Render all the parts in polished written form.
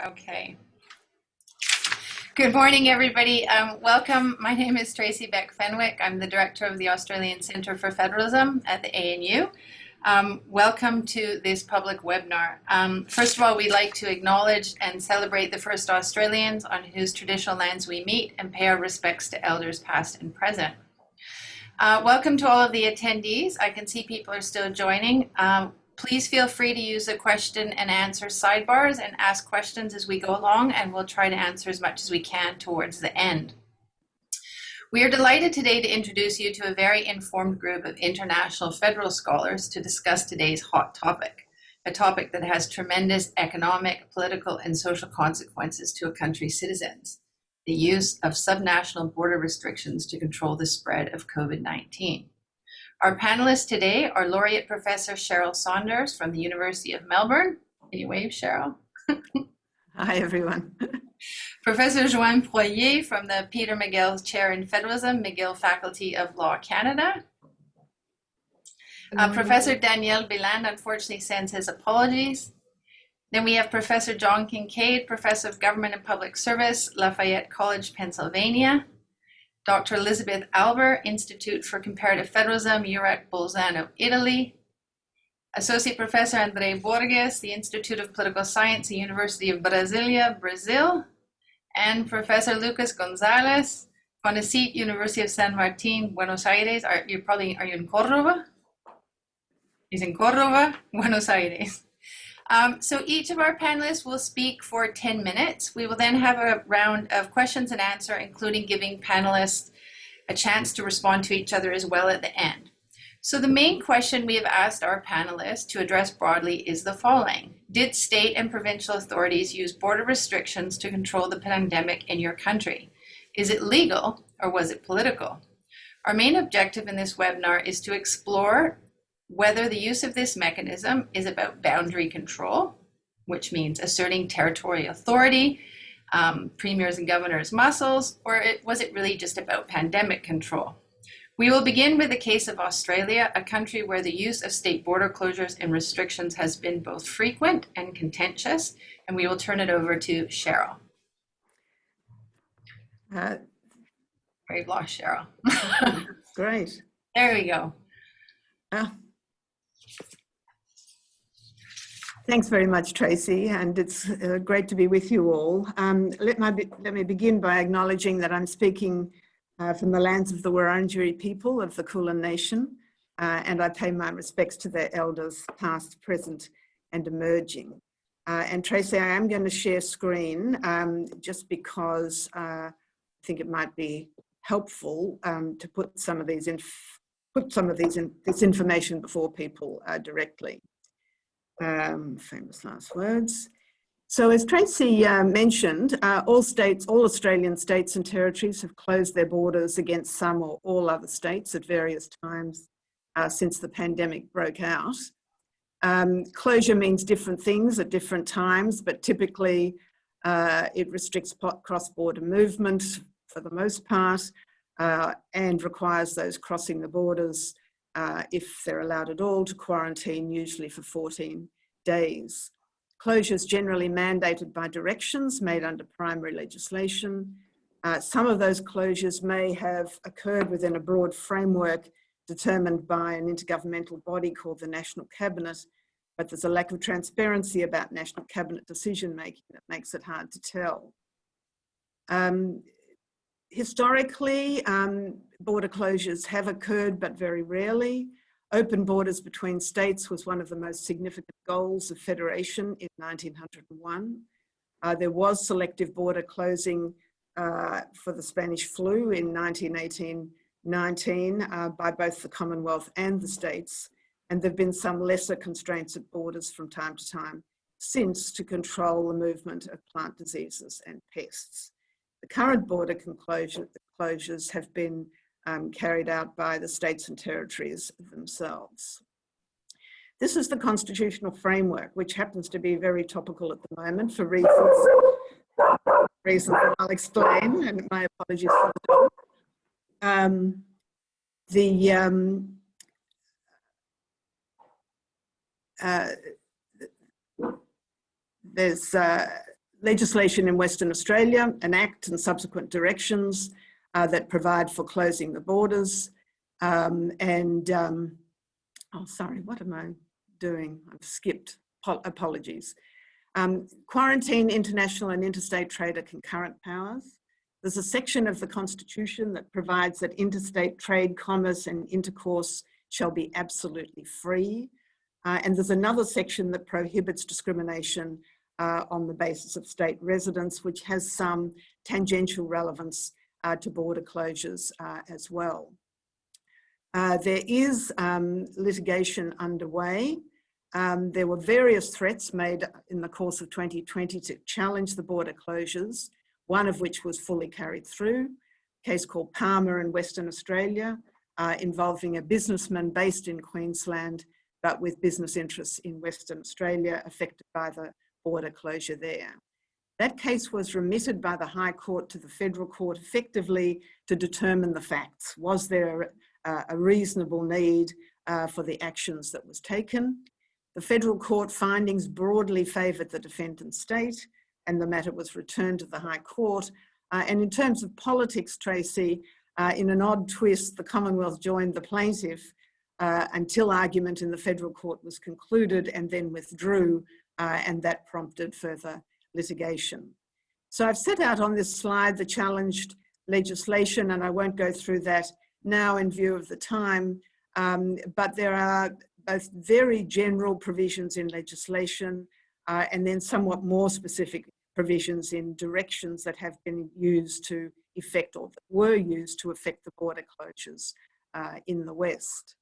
Okay. Good morning, everybody. Welcome. My name is Tracy Beck-Fenwick. I'm the director of the Australian Centre for Federalism at the ANU. Welcome to this public webinar. First of all, we'd like to acknowledge and celebrate the first Australians on whose traditional lands we meet and pay our respects to elders past and present. Welcome to all of the attendees. I can see people are still joining. Please feel free to use the question and answer sidebars and ask questions as we go along, and we'll try to answer as much as we can towards the end. We are delighted today to introduce you to a very informed group of international federal scholars to discuss today's hot topic, a topic that has tremendous economic, political, and social consequences to a country's citizens: the use of subnational border restrictions to control the spread of COVID-19. Our panelists today are Laureate Professor Cheryl Saunders from the University of Melbourne. Can you wave, Cheryl? Hi, everyone. Professor Joanne Poirier from the Peter McGill Chair in Federalism, McGill Faculty of Law, Canada. Professor Danielle Biland unfortunately sends his apologies. Then we have Professor John Kincaid, Professor of Government and Public Service, Lafayette College, Pennsylvania. Dr. Elizabeth Alber, Institute for Comparative Federalism, UREC Bolzano, Italy. Associate Professor André Borges, the Institute of Political Science, the University of Brasilia, Brazil. And Professor Lucas Gonzalez, CONICET, University of San Martin, Buenos Aires. Are you in Córdoba? He's in Córdoba, Buenos Aires. So each of our panelists will speak for 10 minutes. We will then have a round of questions and answer, including giving panelists a chance to respond to each other as well at the end. So the main question we have asked our panelists to address broadly is the following: did state and provincial authorities use border restrictions to control the pandemic in your country? Is it legal or was it political? Our main objective in this webinar is to explore whether the use of this mechanism is about boundary control, which means asserting territorial authority, premiers and governors' muscles, or was it really just about pandemic control? We will begin with the case of Australia, a country where the use of state border closures and restrictions has been both frequent and contentious, and we will turn it over to Cheryl. We've lost Cheryl. Great. There we go. Thanks very much, Tracy, and it's great to be with you all. Let me begin by acknowledging that I'm speaking from the lands of the Wurundjeri people of the Kulin Nation, and I pay my respects to their elders, past, present, and emerging. And Tracy, I am going to share screen just because I think it might be helpful to put some of these this information before people directly. Famous last words. So as Tracy mentioned, all Australian states and territories have closed their borders against some or all other states at various times since the pandemic broke out. Closure means different things at different times, but typically it restricts cross-border movement for the most part and requires those crossing the borders, if they're allowed at all, to quarantine, usually for 14 days. Closures generally mandated by directions made under primary legislation. Some of those closures may have occurred within a broad framework determined by an intergovernmental body called the National Cabinet, but there's a lack of transparency about National Cabinet decision making that makes it hard to tell. Historically, border closures have occurred, but very rarely. Open borders between states was one of the most significant goals of federation in 1901. There was selective border closing for the Spanish flu in 1918-19 by both the Commonwealth and the states, and there have been some lesser constraints at borders from time to time since to control the movement of plant diseases and pests. The current border closures have been carried out by the states and territories themselves. This is the constitutional framework, which happens to be very topical at the moment for reasons that I'll explain, and my apologies for the legislation in Western Australia, an act and subsequent directions that provide for closing the borders. Oh, sorry, what am I doing? I've skipped, apologies. Quarantine international and interstate trade are concurrent powers. There's a section of the Constitution that provides that interstate trade, commerce and intercourse shall be absolutely free. And there's another section that prohibits discrimination on the basis of state residence, which has some tangential relevance to border closures as well. There is litigation underway. There were various threats made in the course of 2020 to challenge the border closures, one of which was fully carried through, a case called Palmer in Western Australia, involving a businessman based in Queensland, but with business interests in Western Australia affected by the border closure there. That case was remitted by the High Court to the Federal Court effectively to determine the facts. Was there a reasonable need for the actions that was taken? The Federal Court findings broadly favoured the defendant state, and the matter was returned to the High Court. And in terms of politics, Tracy, in an odd twist, the Commonwealth joined the plaintiff until argument in the Federal Court was concluded and then withdrew, and that prompted further litigation. So I've set out on this slide the challenged legislation, and I won't go through that now in view of the time, but there are both very general provisions in legislation and then somewhat more specific provisions in directions that have been used to effect, or that were used to effect, the border closures in the West.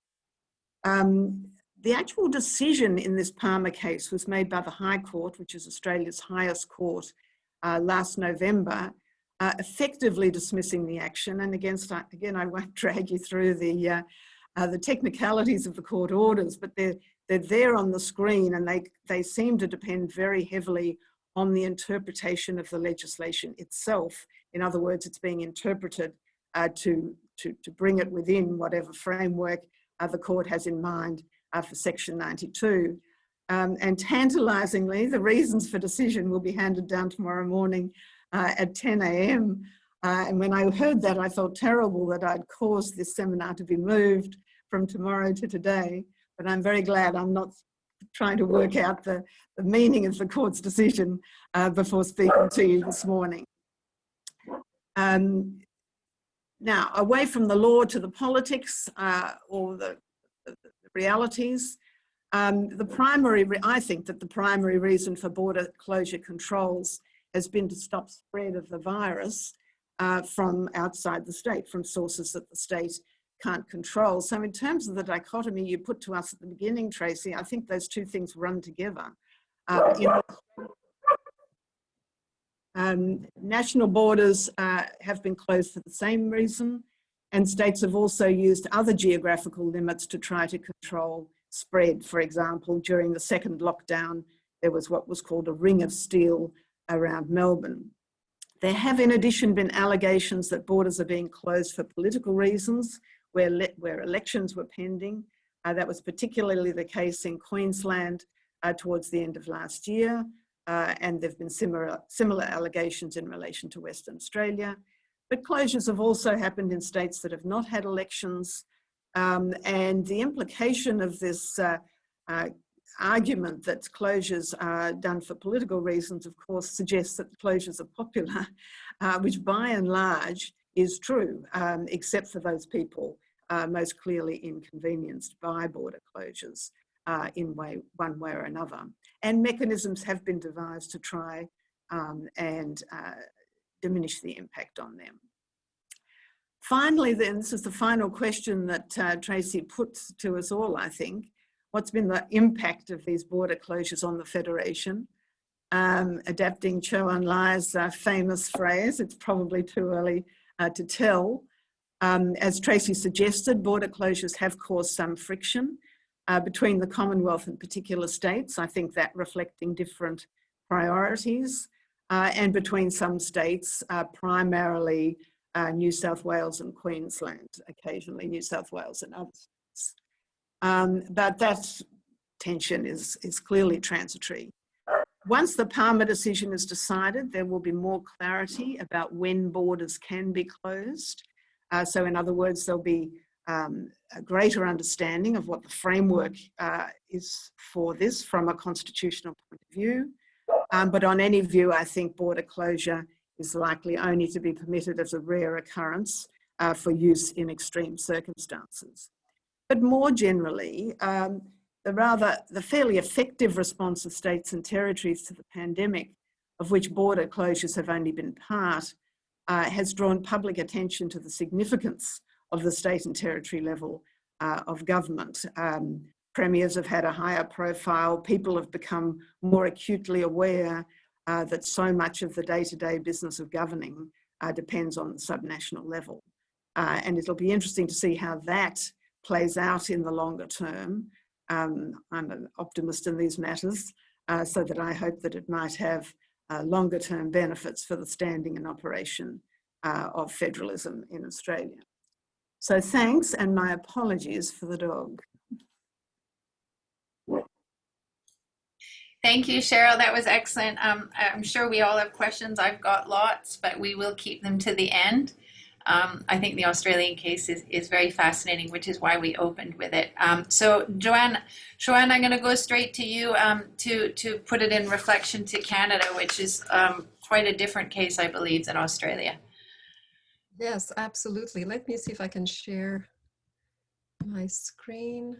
The actual decision in this Palmer case was made by the High Court, which is Australia's highest court, last November, effectively dismissing the action. And again, I won't drag you through the technicalities of the court orders, but they're there on the screen, and they seem to depend very heavily on the interpretation of the legislation itself. In other words, it's being interpreted to bring it within whatever framework the court has in mind for Section 92. And tantalisingly, the reasons for decision will be handed down tomorrow morning at 10 a.m. And when I heard that, I felt terrible that I'd caused this seminar to be moved from tomorrow to today. But I'm very glad I'm not trying to work out the meaning of the court's decision before speaking to you this morning. Now, away from the law to the politics or the realities, I think that the primary reason for border closure controls has been to stop spread of the virus from outside the state, from sources that the state can't control. So in terms of the dichotomy you put to us at the beginning, Tracy, I think those two things run together. National borders have been closed for the same reason, and states have also used other geographical limits to try to control spread. For example, during the second lockdown, there was what was called a ring of steel around Melbourne. There have in addition been allegations that borders are being closed for political reasons, where elections were pending. That was particularly the case in Queensland towards the end of last year. And there have been similar allegations in relation to Western Australia. But closures have also happened in states that have not had elections. And the implication of this argument that closures are done for political reasons, of course, suggests that closures are popular, which by and large is true, except for those people most clearly inconvenienced by border closures in one way or another. And mechanisms have been devised to try and diminish the impact on them. Finally, then, this is the final question that Tracy puts to us all, I think. What's been the impact of these border closures on the Federation? Adapting Chou En-lai's famous phrase, it's probably too early to tell. As Tracy suggested, border closures have caused some friction between the Commonwealth and particular states, I think that reflecting different priorities, and between some states, primarily New South Wales and Queensland, occasionally New South Wales and other states. But that tension is clearly transitory. Once the Palmer decision is decided, there will be more clarity about when borders can be closed. So in other words, there'll be a greater understanding of what the framework is for this from a constitutional point of view. But on any view, I think border closure is likely only to be permitted as a rare occurrence for use in extreme circumstances. But more generally, the fairly effective response of states and territories to the pandemic, of which border closures have only been part, has drawn public attention to the significance of the state and territory level of government. Premiers have had a higher profile. People have become more acutely aware that so much of the day-to-day business of governing depends on the subnational level. And it'll be interesting to see how that plays out in the longer term. I'm an optimist in these matters, so that I hope that it might have longer term benefits for the standing and operation of federalism in Australia. So thanks, and my apologies for the dog. Thank you, Cheryl. That was excellent. I'm sure we all have questions. I've got lots, but we will keep them to the end. I think the Australian case is very fascinating, which is why we opened with it. So Joanne, I'm going to go straight to you to put it in reflection to Canada, which is quite a different case, I believe, than Australia. Yes, absolutely. Let me see if I can share my screen.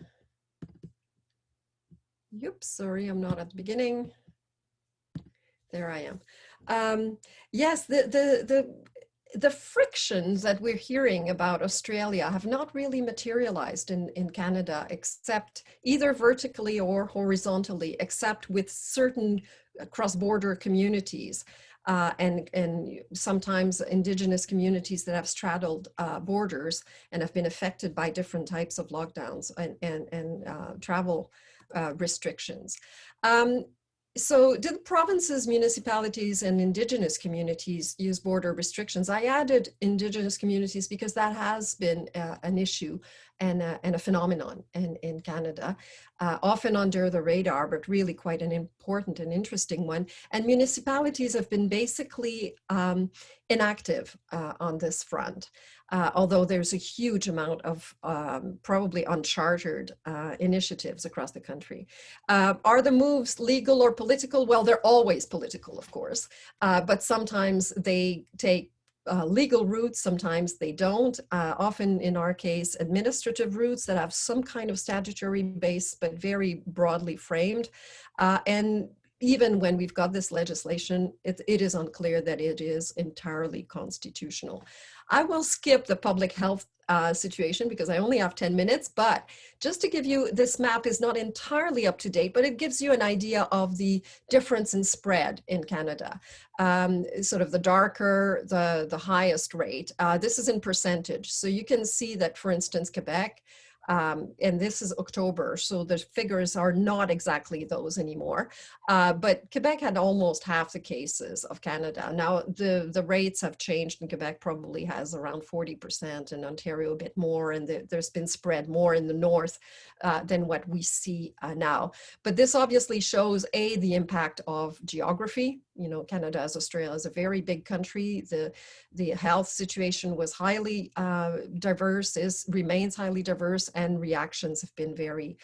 Oops, sorry, I'm not at the beginning. There I am. Yes, the frictions that we're hearing about Australia have not really materialized in Canada, except either vertically or horizontally, except with certain cross-border communities and sometimes Indigenous communities that have straddled borders and have been affected by different types of lockdowns and travel restrictions. So did the provinces, municipalities, and Indigenous communities use border restrictions? I added Indigenous communities because that has been an issue and a phenomenon in Canada, often under the radar, but really quite an important and interesting one. And municipalities have been basically inactive on this front. Although there's a huge amount of probably unchartered initiatives across the country. Are the moves legal or political? Well, they're always political, of course, but sometimes they take legal routes, sometimes they don't. Often, in our case, administrative routes that have some kind of statutory base, but very broadly framed. And even when we've got this legislation, it is unclear that it is entirely constitutional. I will skip the public health situation because I only have 10 minutes, but just to give you, this map is not entirely up to date, but it gives you an idea of the difference in spread in Canada. Sort of the darker, the highest rate. This is in percentage. So you can see that, for instance, Quebec, and this is October, so the figures are not exactly those anymore. But Quebec had almost half the cases of Canada. Now the rates have changed, and Quebec probably has around 40%, and Ontario a bit more, and there's been spread more in the north than what we see now. But this obviously shows, A, the impact of geography. You know, Canada, as Australia, is a very big country. The health situation was highly diverse, remains highly diverse, and reactions have been very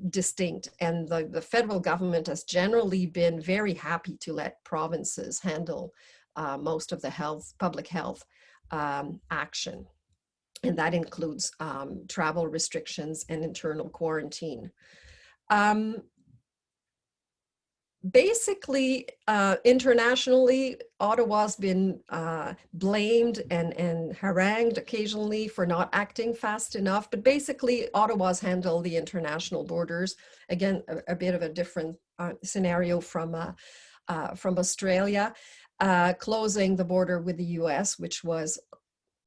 distinct. And the federal government has generally been very happy to let provinces handle most of the public health action. And that includes travel restrictions and internal quarantine. Basically, internationally, Ottawa's been blamed and harangued occasionally for not acting fast enough, but basically Ottawa's handle the international borders. Again, a bit of a different scenario from Australia, closing the border with the US, which was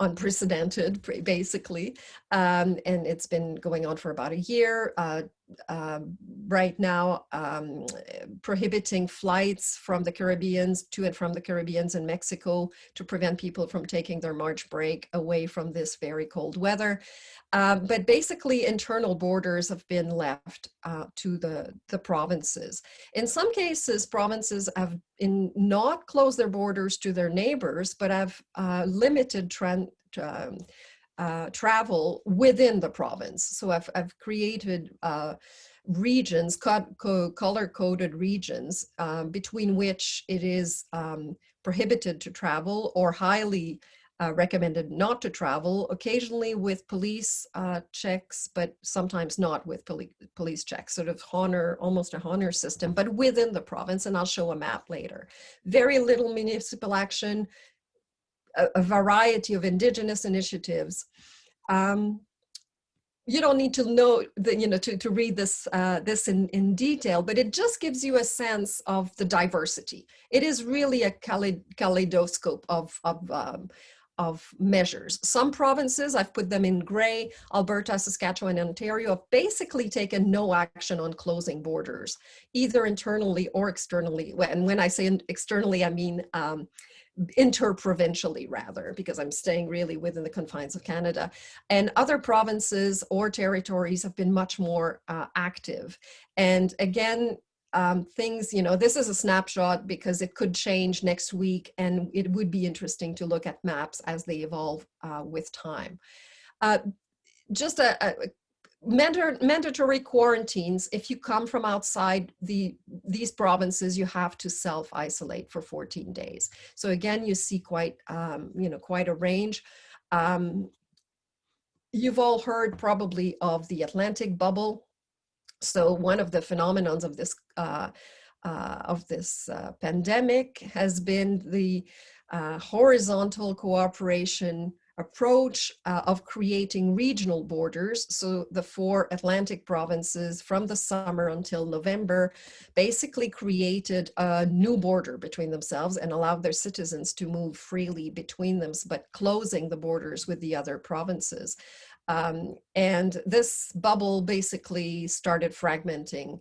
unprecedented, basically, and it's been going on for about a year. right now prohibiting flights from the Caribbean to and from the Caribbean and Mexico to prevent people from taking their March break away from this very cold weather. But basically, internal borders have been left to the provinces. In some cases, provinces have not closed their borders to their neighbors, but have limited travel within the province. So I've created regions, color-coded regions, between which it is prohibited to travel or highly recommended not to travel, occasionally with police checks, but sometimes not with police checks, sort of almost a honor system, but within the province. And I'll show a map later. Very little municipal action, a variety of indigenous initiatives. You don't need to know to read this in detail, but it just gives you a sense of the diversity. It is really a kaleidoscope of measures. Some provinces, I've put them in gray, Alberta, Saskatchewan, and Ontario, have basically taken no action on closing borders, either internally or externally. And when I say externally, I mean interprovincially rather, because I'm staying really within the confines of Canada. And other provinces or territories have been much more active. And again, things, this is a snapshot because it could change next week, and it would be interesting to look at maps as they evolve with time. Just a mandatory quarantines. If you come from outside these provinces, you have to self-isolate for 14 days. So again, you see quite a range. You've all heard probably of the Atlantic bubble. So one of the phenomenons of this pandemic has been the horizontal cooperation approach of creating regional borders. So the 4 Atlantic provinces from the summer until November basically created a new border between themselves and allowed their citizens to move freely between them, but closing the borders with the other provinces. And this bubble basically started fragmenting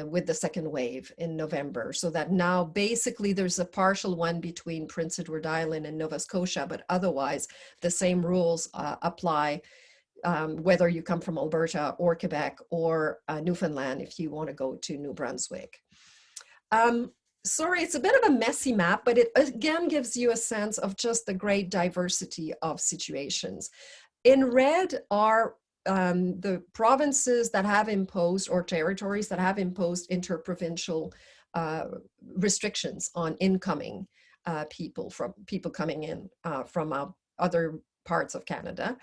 with the second wave in November, so that now basically there's a partial one between Prince Edward Island and Nova Scotia, but otherwise the same rules apply whether you come from Alberta or Quebec or Newfoundland if you want to go to New Brunswick. Sorry, it's a bit of a messy map, but it again gives you a sense of just the great diversity of situations. In red are the provinces that have imposed, or territories that have imposed, interprovincial restrictions on incoming people coming in from other parts of Canada.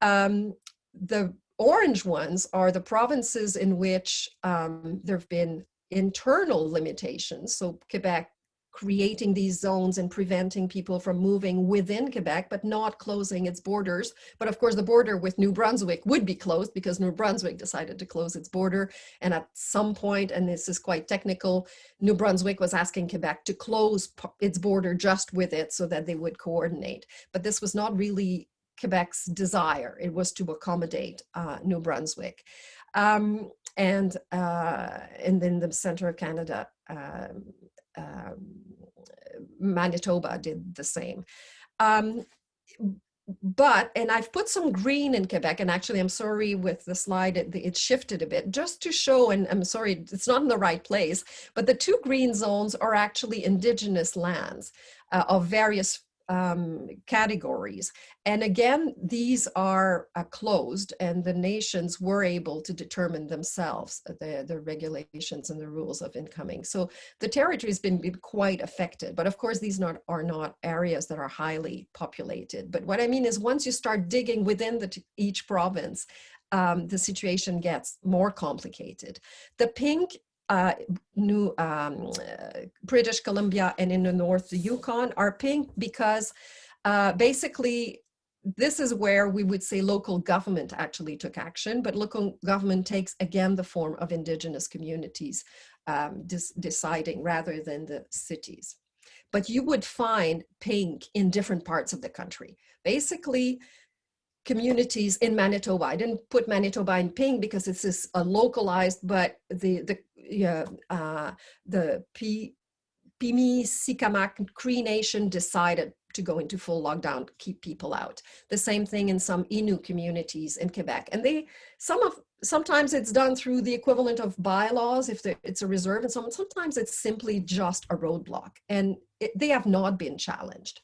The orange ones are the provinces in which there have been internal limitations. So Quebec creating these zones and preventing people from moving within Quebec, but not closing its borders. But of course, the border with New Brunswick would be closed because New Brunswick decided to close its border. And at some point, and this is quite technical, New Brunswick was asking Quebec to close its border just with it so that they would coordinate. But this was not really Quebec's desire. It was to accommodate New Brunswick. And then the center of Canada, Manitoba did the same. But, and I've put some green in Quebec, and actually I'm sorry with the slide, it shifted a bit just to show, and I'm sorry, it's not in the right place, but the 2 green zones are actually indigenous lands of various categories. And again, these are closed, and the nations were able to determine themselves the regulations and the rules of incoming. So the territory has been quite affected, but of course these are not areas that are highly populated. But what I mean is once you start digging within each province, the situation gets more complicated. The pink British Columbia and in the north, the Yukon are pink because basically this is where we would say local government actually took action, but local government takes again the form of indigenous communities deciding rather than the cities. But you would find pink in different parts of the country. Basically, communities in Manitoba. I didn't put Manitoba in pink because this is localized, but the Pimi Sikamak Cree Nation decided to go into full lockdown, keep people out. The same thing in some Innu communities in Quebec. And sometimes it's done through the equivalent of bylaws if it's a reserve, and sometimes it's simply just a roadblock, and they have not been challenged.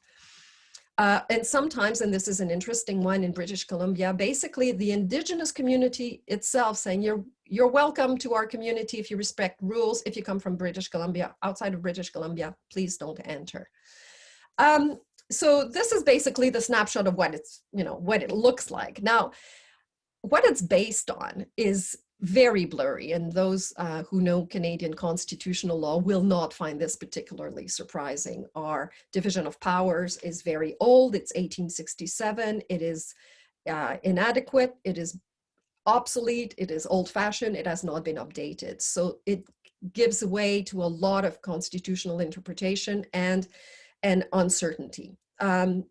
And sometimes, and this is an interesting one in British Columbia, basically the Indigenous community itself saying, you're welcome to our community if you respect rules. If you come from British Columbia, outside of British Columbia, please don't enter. So this is basically the snapshot of what what it looks like. Now, what it's based on is very blurry, and those who know Canadian constitutional law will not find this particularly surprising. Our division of powers is very old. It's 1867. It is inadequate. It is obsolete. It is old-fashioned. It has not been updated. So it gives way to a lot of constitutional interpretation and uncertainty,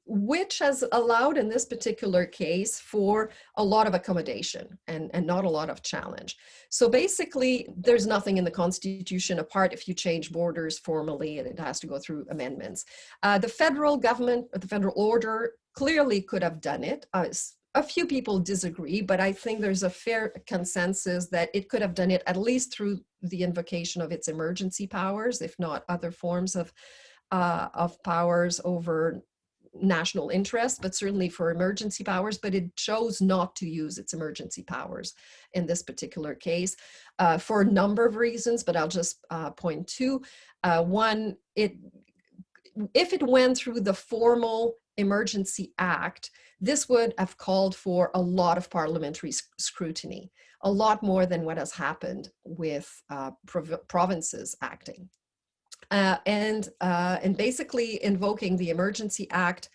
which has allowed in this particular case for a lot of accommodation and not a lot of challenge. So basically, there's nothing in the Constitution apart if you change borders formally, and it has to go through amendments. The federal government, or the federal order, clearly could have done it. A few people disagree, but I think there's a fair consensus that it could have done it at least through the invocation of its emergency powers, if not other forms of powers over national interest, but certainly for emergency powers. But it chose not to use its emergency powers in this particular case for a number of reasons, but I'll just point to one. If it went through the formal Emergency Act, this would have called for a lot of parliamentary scrutiny, a lot more than what has happened with provinces acting. And basically invoking the Emergency Act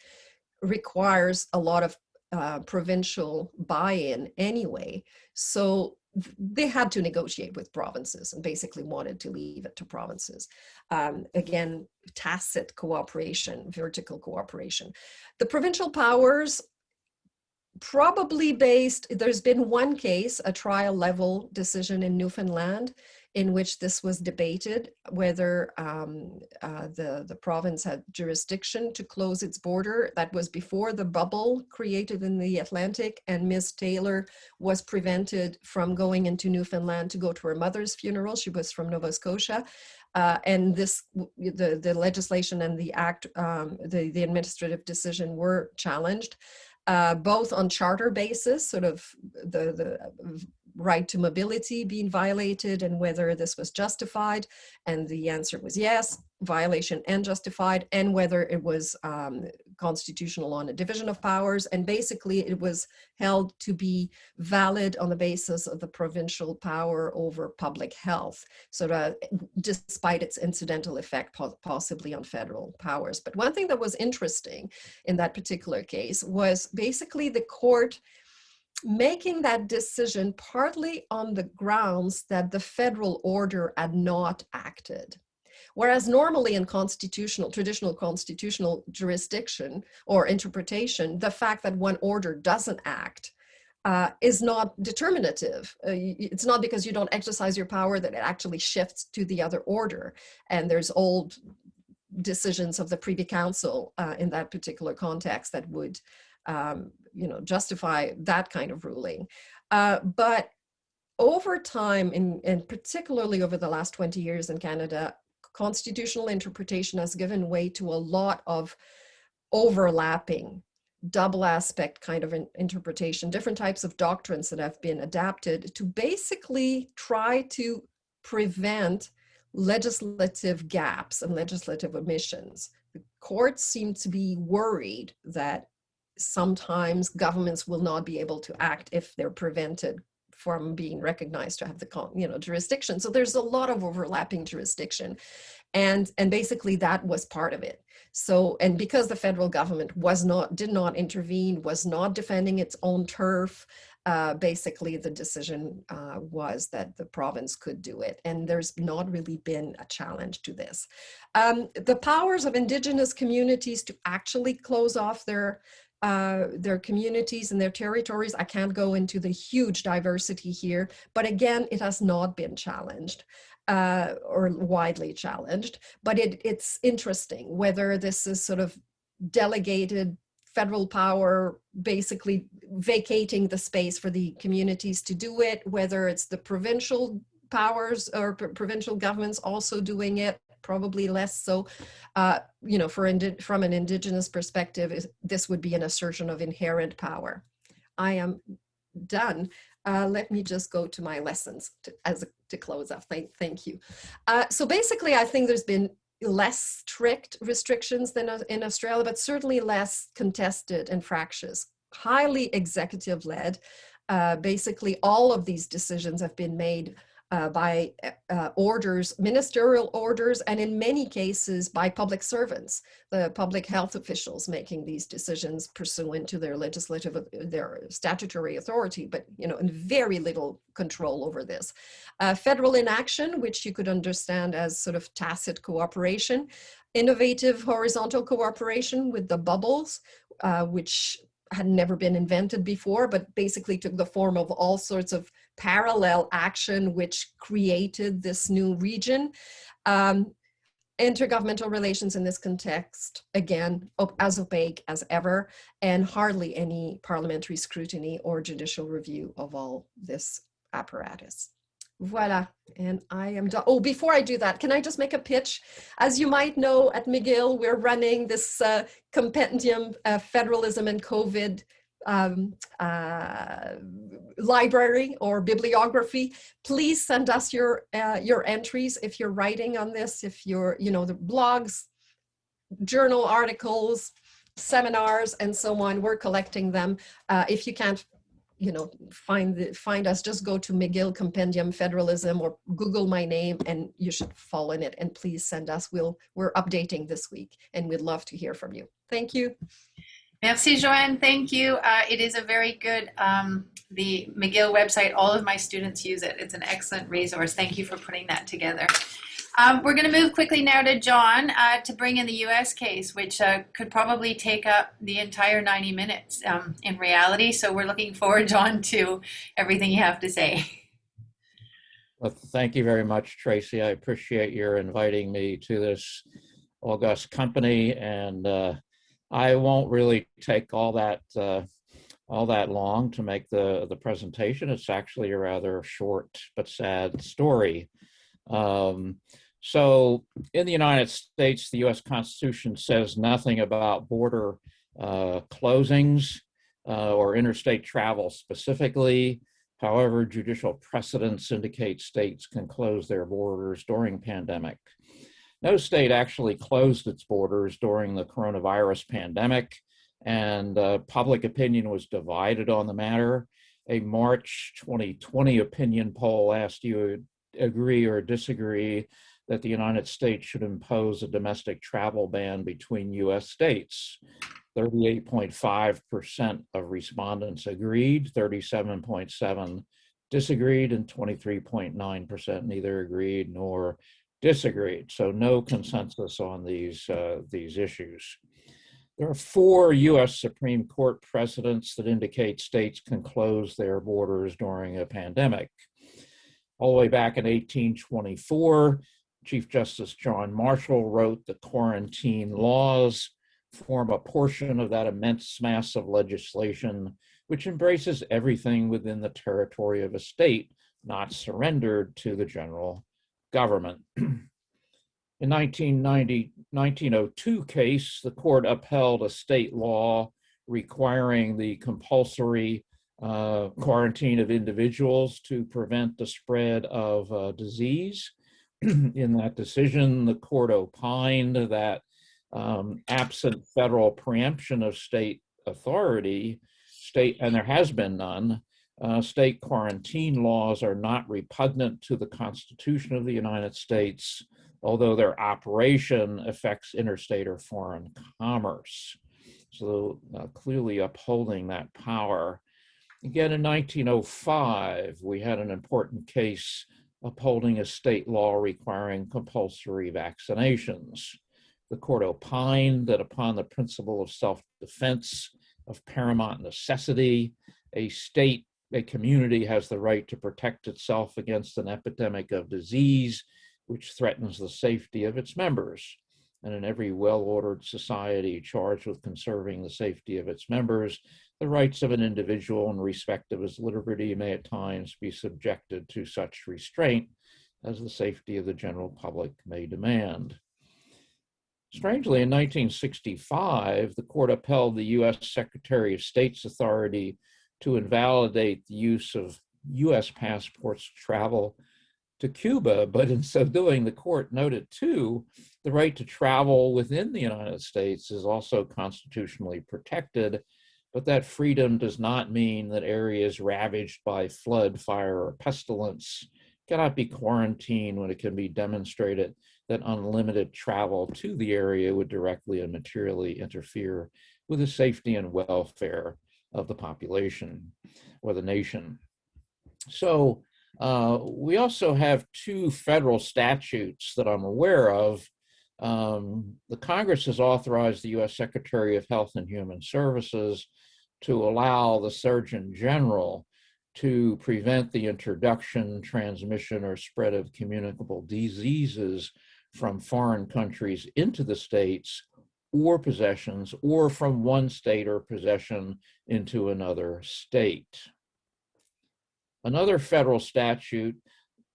requires a lot of provincial buy-in anyway. So they had to negotiate with provinces and basically wanted to leave it to provinces. Again, tacit cooperation, vertical cooperation. The provincial powers probably there's been one case, a trial level decision in Newfoundland, in which this was debated, whether the province had jurisdiction to close its border. That was before the bubble created in the Atlantic, and Ms. Taylor was prevented from going into Newfoundland to go to her mother's funeral. She was from Nova Scotia. And the legislation and the act, the administrative decision were challenged, both on charter basis, sort of the right to mobility being violated and whether this was justified. And the answer was yes, violation and justified, and whether it was constitutional on a division of powers. And basically it was held to be valid on the basis of the provincial power over public health, so that despite its incidental effect possibly on federal powers. But one thing that was interesting in that particular case was basically the court making that decision partly on the grounds that the federal order had not acted. Whereas normally in traditional constitutional jurisdiction or interpretation, the fact that one order doesn't act is not determinative. It's not because you don't exercise your power that it actually shifts to the other order. And there's old decisions of the Privy Council in that particular context that would justify that kind of ruling. But over time, and particularly over the last 20 years in Canada, constitutional interpretation has given way to a lot of overlapping, double aspect kind of interpretation, different types of doctrines that have been adapted to basically try to prevent legislative gaps and legislative omissions. The courts seem to be worried that sometimes governments will not be able to act if they're prevented from being recognized to have the jurisdiction. So there's a lot of overlapping jurisdiction, and basically that was part of it. So, and because the federal government did not intervene, was not defending its own turf, basically the decision was that the province could do it, and there's not really been a challenge to this. The powers of Indigenous communities to actually close off their their communities and their territories. I can't go into the huge diversity here, but again, it has not been challenged or widely challenged. But it's interesting whether this is sort of delegated federal power basically vacating the space for the communities to do it, whether it's the provincial powers or provincial governments also doing it, probably less so. You know, from an Indigenous perspective, this would be an assertion of inherent power. I am done. Let me just go to my lessons to close up. Thank you. So basically, I think there's been less strict restrictions than in Australia, but certainly less contested and fractious, highly executive led. Basically, all of these decisions have been made by orders, ministerial orders, and in many cases by public servants, the public health officials making these decisions pursuant to their their statutory authority, but you know, and very little control over this. Federal inaction, which you could understand as sort of tacit cooperation, innovative horizontal cooperation with the bubbles, which had never been invented before, but basically took the form of all sorts of parallel action, which created this new region. Intergovernmental relations in this context, again, as opaque as ever, and hardly any parliamentary scrutiny or judicial review of all this apparatus. Voila, and I am done. Oh, before I do that, can I just make a pitch? As you might know, at McGill, we're running this compendium, Federalism and COVID library or bibliography. Please send us your entries if you're writing on this, if you're, you know, the blogs, journal articles, seminars, and so on. We're collecting them. If you can't, you know, find us, just go to McGill Compendium Federalism or Google my name and you should fall in it. And please send us. We're updating this week and we'd love to hear from you. Thank you. Merci, Joanne. Thank you. It is a very good, the McGill website, all of my students use it. It's an excellent resource. Thank you for putting that together. We're going to move quickly now to John to bring in the US case, which could probably take up the entire 90 minutes in reality. So we're looking forward, John, to everything you have to say. Well, thank you very much, Tracy. I appreciate your inviting me to this august company, and I won't really take all that long to make the presentation. It's actually a rather short but sad story. So in the United States, the US Constitution says nothing about border closings or interstate travel specifically. However, judicial precedents indicate states can close their borders during pandemic. No state actually closed its borders during the coronavirus pandemic, and public opinion was divided on the matter. A March 2020 opinion poll asked you agree or disagree that the United States should impose a domestic travel ban between US states. 38.5% of respondents agreed, 37.7% disagreed, and 23.9% neither agreed nor disagreed. So no consensus on these issues. There are 4 US Supreme Court precedents that indicate states can close their borders during a pandemic. All the way back in 1824, Chief Justice John Marshall wrote the quarantine laws form a portion of that immense mass of legislation which embraces everything within the territory of a state not surrendered to the general government. In 1902 case, the court upheld a state law requiring the compulsory quarantine of individuals to prevent the spread of disease. In that decision, the court opined that absent federal preemption of state authority, and there has been none, state quarantine laws are not repugnant to the Constitution of the United States, although their operation affects interstate or foreign commerce. So clearly upholding that power. Again, in 1905, we had an important case upholding a state law requiring compulsory vaccinations. The court opined that upon the principle of self-defense, of paramount necessity. A community has the right to protect itself against an epidemic of disease which threatens the safety of its members. And in every well-ordered society charged with conserving the safety of its members, the rights of an individual in respect of his liberty may at times be subjected to such restraint as the safety of the general public may demand. Strangely, in 1965, the court upheld the U.S. Secretary of State's authority to invalidate the use of U.S. passports to travel to Cuba, but in so doing, the court noted too, the right to travel within the United States is also constitutionally protected, but that freedom does not mean that areas ravaged by flood, fire, or pestilence cannot be quarantined when it can be demonstrated that unlimited travel to the area would directly and materially interfere with the safety and welfare of the population or the nation. So we also have two federal statutes that I'm aware of. The Congress has authorized the U.S. Secretary of Health and Human Services to allow the Surgeon General to prevent the introduction, transmission, or spread of communicable diseases from foreign countries into the states or possessions, or from one state or possession into another state. Another federal statute,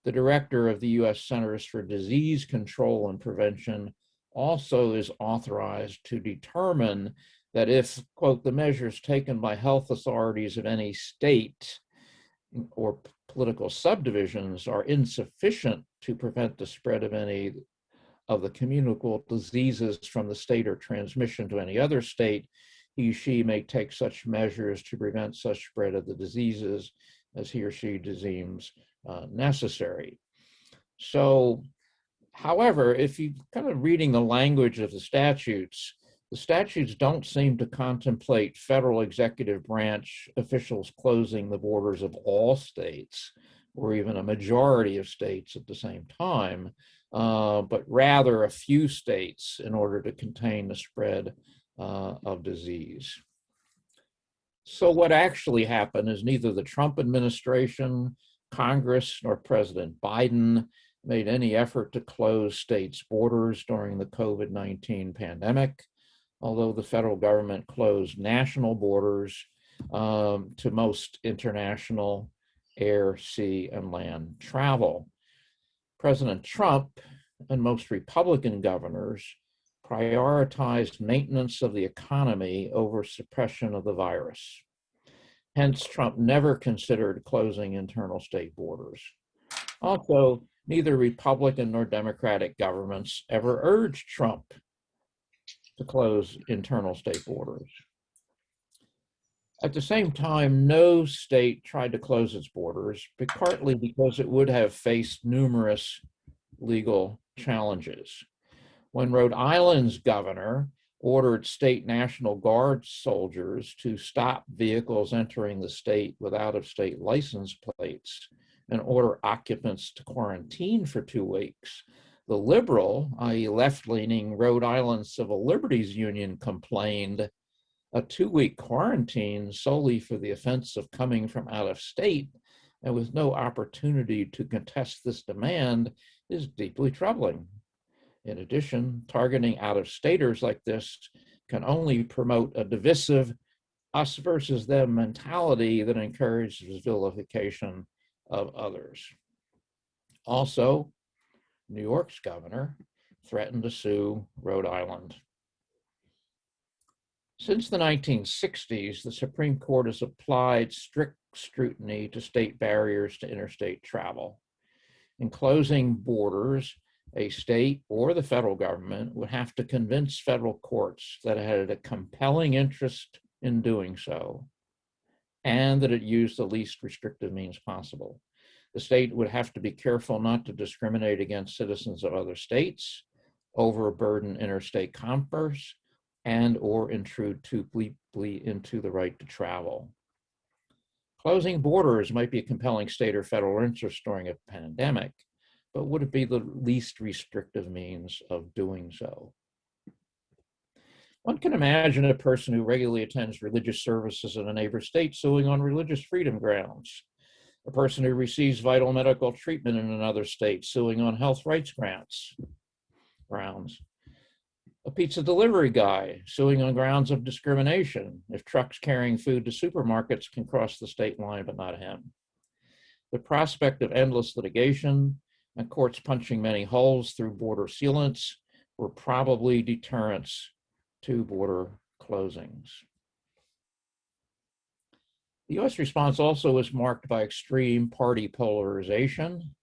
the director of the U.S. Centers for Disease Control and Prevention also is authorized to determine that if, quote, the measures taken by health authorities of any state or political subdivisions are insufficient to prevent the spread of any of the communicable diseases from the state or transmission to any other state, he/she may take such measures to prevent such spread of the diseases as he or she deems necessary. So, however, if you kind of reading the language of the statutes don't seem to contemplate federal executive branch officials closing the borders of all states or even a majority of states at the same time, but rather a few states in order to contain the spread of disease. So what actually happened is neither the Trump administration, Congress, nor President Biden made any effort to close states' borders during the COVID-19 pandemic, although the federal government closed national borders to most international air, sea, and land travel. President Trump and most Republican governors prioritized maintenance of the economy over suppression of the virus. Hence, Trump never considered closing internal state borders. Also, neither Republican nor Democratic governments ever urged Trump to close internal state borders. At the same time, no state tried to close its borders, partly because it would have faced numerous legal challenges. When Rhode Island's governor ordered state National Guard soldiers to stop vehicles entering the state with out-of-state license plates and order occupants to quarantine for 2 weeks, the liberal, i.e. left-leaning Rhode Island Civil Liberties Union complained a 2-week quarantine solely for the offense of coming from out of state and with no opportunity to contest this demand is deeply troubling. In addition, targeting out-of-staters like this can only promote a divisive us versus them mentality that encourages vilification of others. Also, New York's governor threatened to sue Rhode Island. Since the 1960s, the Supreme Court has applied strict scrutiny to state barriers to interstate travel. In closing borders, a state or the federal government would have to convince federal courts that it had a compelling interest in doing so and that it used the least restrictive means possible. The state would have to be careful not to discriminate against citizens of other states, overburden interstate commerce, and or intrude too deeply into the right to travel. Closing borders might be a compelling state or federal interest during a pandemic, but would it be the least restrictive means of doing so? One can imagine a person who regularly attends religious services in a neighbor state suing on religious freedom grounds. A person who receives vital medical treatment in another state suing on health rights grounds. A pizza delivery guy suing on grounds of discrimination if trucks carrying food to supermarkets can cross the state line but not him. The prospect of endless litigation and courts punching many holes through border sealants were probably deterrents to border closings. The US response also was marked by extreme party polarization.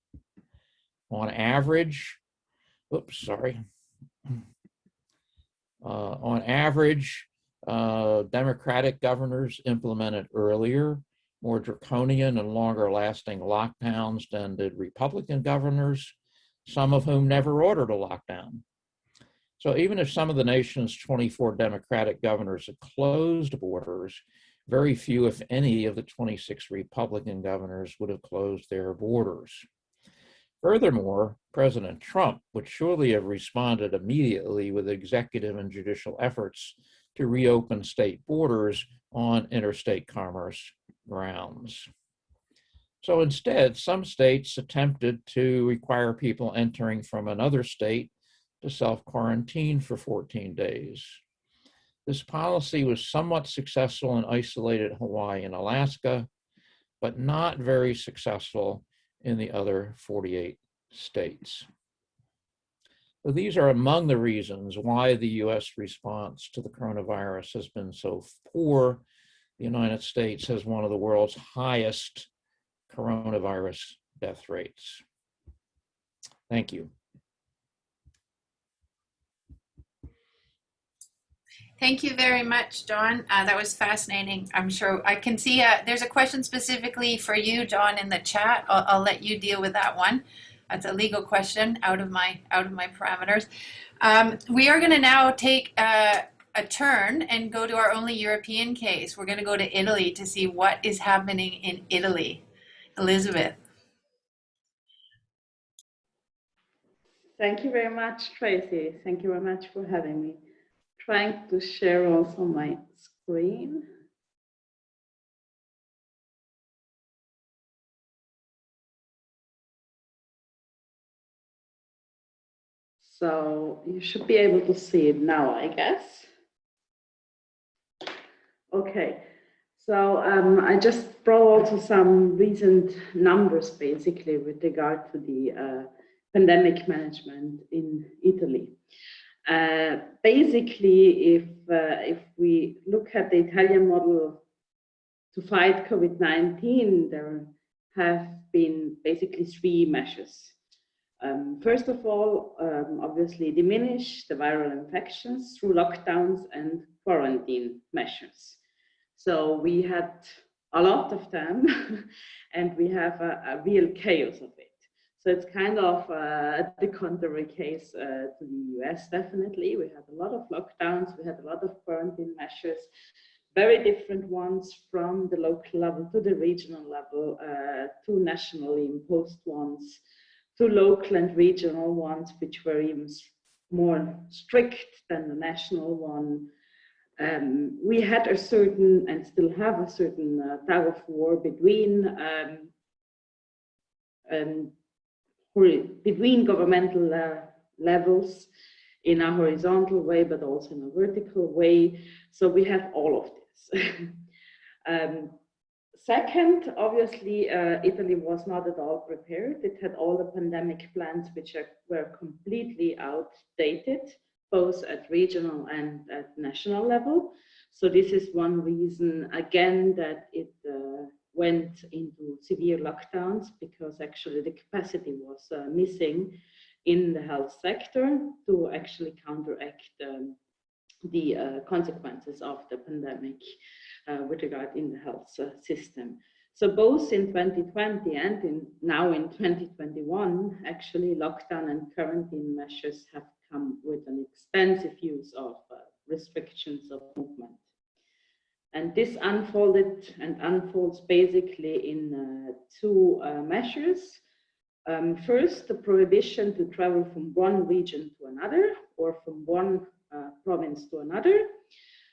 On average, Democratic governors implemented earlier, more draconian and longer lasting lockdowns than did Republican governors, some of whom never ordered a lockdown. So even if some of the nation's 24 Democratic governors had closed borders, very few, if any, of the 26 Republican governors would have closed their borders. Furthermore, President Trump would surely have responded immediately with executive and judicial efforts to reopen state borders on interstate commerce grounds. So instead, some states attempted to require people entering from another state to self-quarantine for 14 days. This policy was somewhat successful in isolated Hawaii and Alaska, but not very successful in the other 48 states. So these are among the reasons why the US response to the coronavirus has been so poor. The United States has one of the world's highest coronavirus death rates. Thank you. Thank you very much, John. That was fascinating. I'm sure I can see there's a question specifically for you, John, in the chat. I'll let you deal with that one. That's a legal question out of my parameters. We are going to now take a turn and go to our only European case. We're going to go to Italy to see what is happening in Italy. Elizabeth. Thank you very much, Tracy. Thank you very much for having me. Trying to share also my screen. So you should be able to see it now, I guess. Okay, so I just brought also some recent numbers basically with regard to the pandemic management in Italy. Basically, if we look at the Italian model to fight COVID-19, there have been basically three measures. First of all, obviously diminish the viral infections through lockdowns and quarantine measures. So we had a lot of them and we have a real chaos of it. So it's kind of the contrary case to the US, definitely. We had a lot of lockdowns, we had a lot of quarantine measures, very different ones from the local level to the regional level, to nationally imposed ones, to local and regional ones, which were even more strict than the national one. We had a certain, and still have a certain tug of war between governmental levels in a horizontal way, but also in a vertical way. So we have all of this. Second, obviously, Italy was not at all prepared. It had all the pandemic plans which were completely outdated, both at regional and at national level. So this is one reason, again, that it went into severe lockdowns, because actually the capacity was missing in the health sector to actually counteract the consequences of the pandemic with regard in the health system. So both in 2020 and now in 2021, actually lockdown and quarantine measures have come with an extensive use of restrictions of movement. And this unfolded and unfolds basically in two measures. First, the prohibition to travel from one region to another, or from one province to another,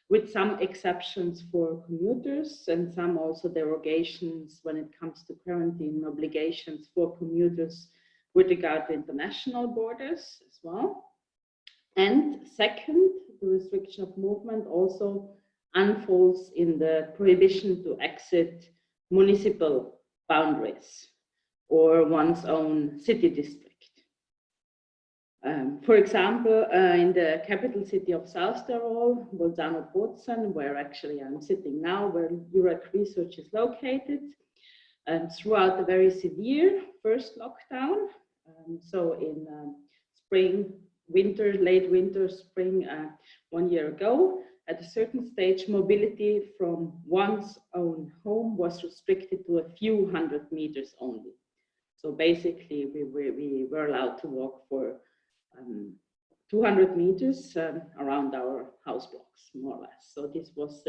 with some exceptions for commuters and some also derogations when it comes to quarantine obligations for commuters with regard to international borders as well. And second, the restriction of movement also unfolds in the prohibition to exit municipal boundaries or one's own city district. For example, in the capital city of South Tyrol, Bolzano-Bozen, where actually I'm sitting now, where EURAC Research is located, throughout the very severe first lockdown, so in spring, winter, late winter, spring, 1 year ago, at a certain stage, mobility from one's own home was restricted to a few hundred meters only. So basically, we were allowed to walk for 200 meters around our house blocks, more or less. So this was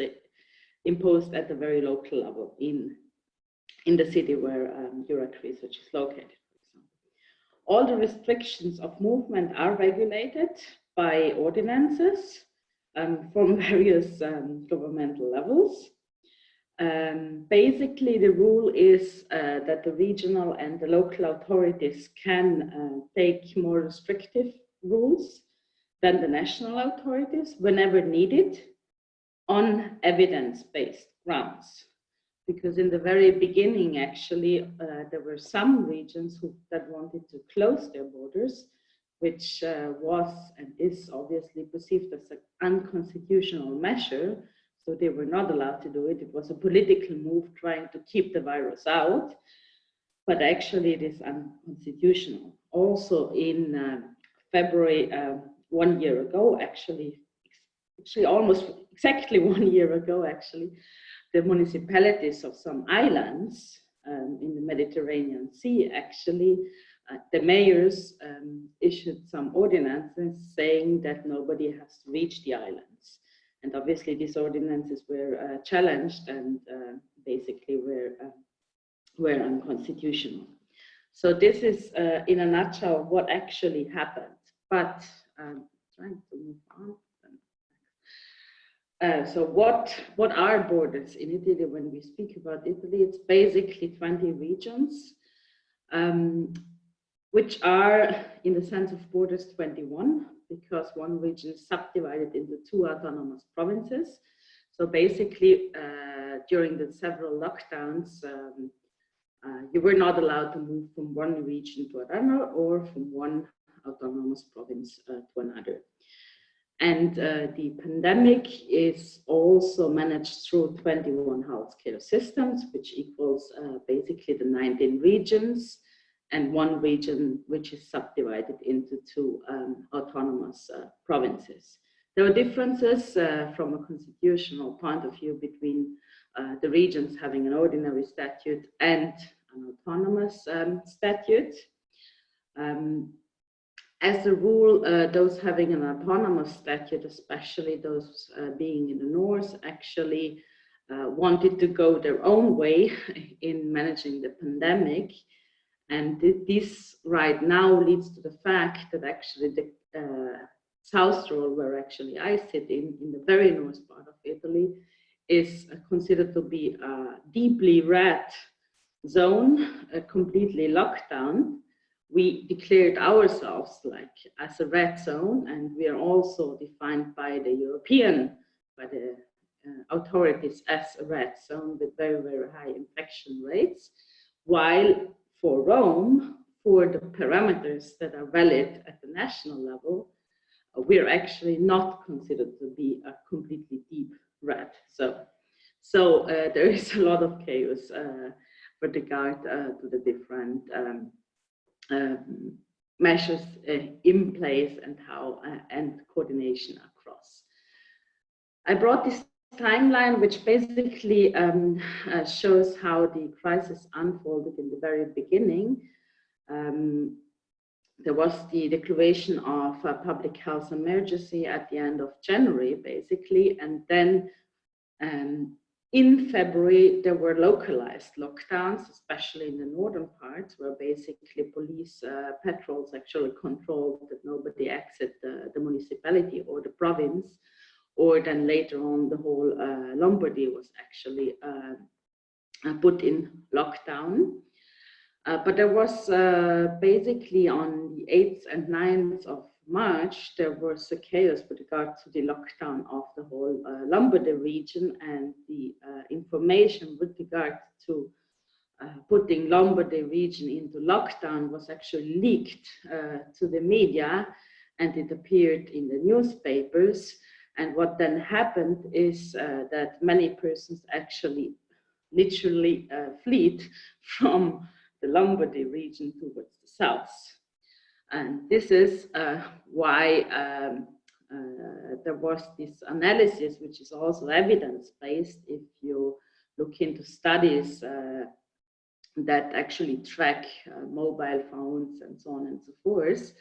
imposed at a very local level in the city where EURAC Research is located, for example. All the restrictions of movement are regulated by ordinances from various governmental levels. Basically, the rule is that the regional and the local authorities can take more restrictive rules than the national authorities whenever needed on evidence-based grounds. Because in the very beginning, actually, there were some regions that wanted to close their borders, which was and is obviously perceived as an unconstitutional measure. So they were not allowed to do it. It was a political move trying to keep the virus out, but actually it is unconstitutional. Also in February 1 year ago, actually almost exactly 1 year ago, actually, the municipalities of some islands in the Mediterranean Sea, actually, the mayors issued some ordinances saying that nobody has to reach the islands. And obviously these ordinances were challenged and basically were unconstitutional. So this is in a nutshell what actually happened. But trying to move on. So what are borders in Italy? When we speak about Italy, it's basically 20 regions, which are, in the sense of borders, 21, because one region is subdivided into 2 autonomous provinces. So basically, during the several lockdowns, you were not allowed to move from one region to another or from one autonomous province to another. And the pandemic is also managed through 21 healthcare systems, which equals basically the 19 regions and one region which is subdivided into 2 autonomous provinces. There are differences from a constitutional point of view between the regions having an ordinary statute and an autonomous statute. As a rule, those having an autonomous statute, especially those being in the north, actually wanted to go their own way in managing the pandemic. And this right now leads to the fact that actually the South Tyrol, where actually I sit in the very north part of Italy, is considered to be a deeply red zone, completely locked down. We declared ourselves like as a red zone, and we are also defined by the European, by the authorities as a red zone with very, very high infection rates, while for Rome, for the parameters that are valid at the national level, we're actually not considered to be a completely deep red zone. So there is a lot of chaos with regard to the different measures in place and how and coordination across. I brought this timeline, which basically shows how the crisis unfolded in the very beginning. There was the declaration of a public health emergency at the end of January, basically, and then in February, there were localized lockdowns, especially in the northern parts, where basically police patrols actually controlled that nobody exit the municipality or the province, or then later on the whole Lombardy was actually put in lockdown. But there was basically on the 8th and 9th of March, there was a chaos with regard to the lockdown of the whole Lombardy region, and the information with regard to putting Lombardy region into lockdown was actually leaked to the media, and it appeared in the newspapers. And what then happened is that many persons actually literally fled from the Lombardy region towards the south. And this is why there was this analysis, which is also evidence-based. If you look into studies that actually track mobile phones and so on and so forth,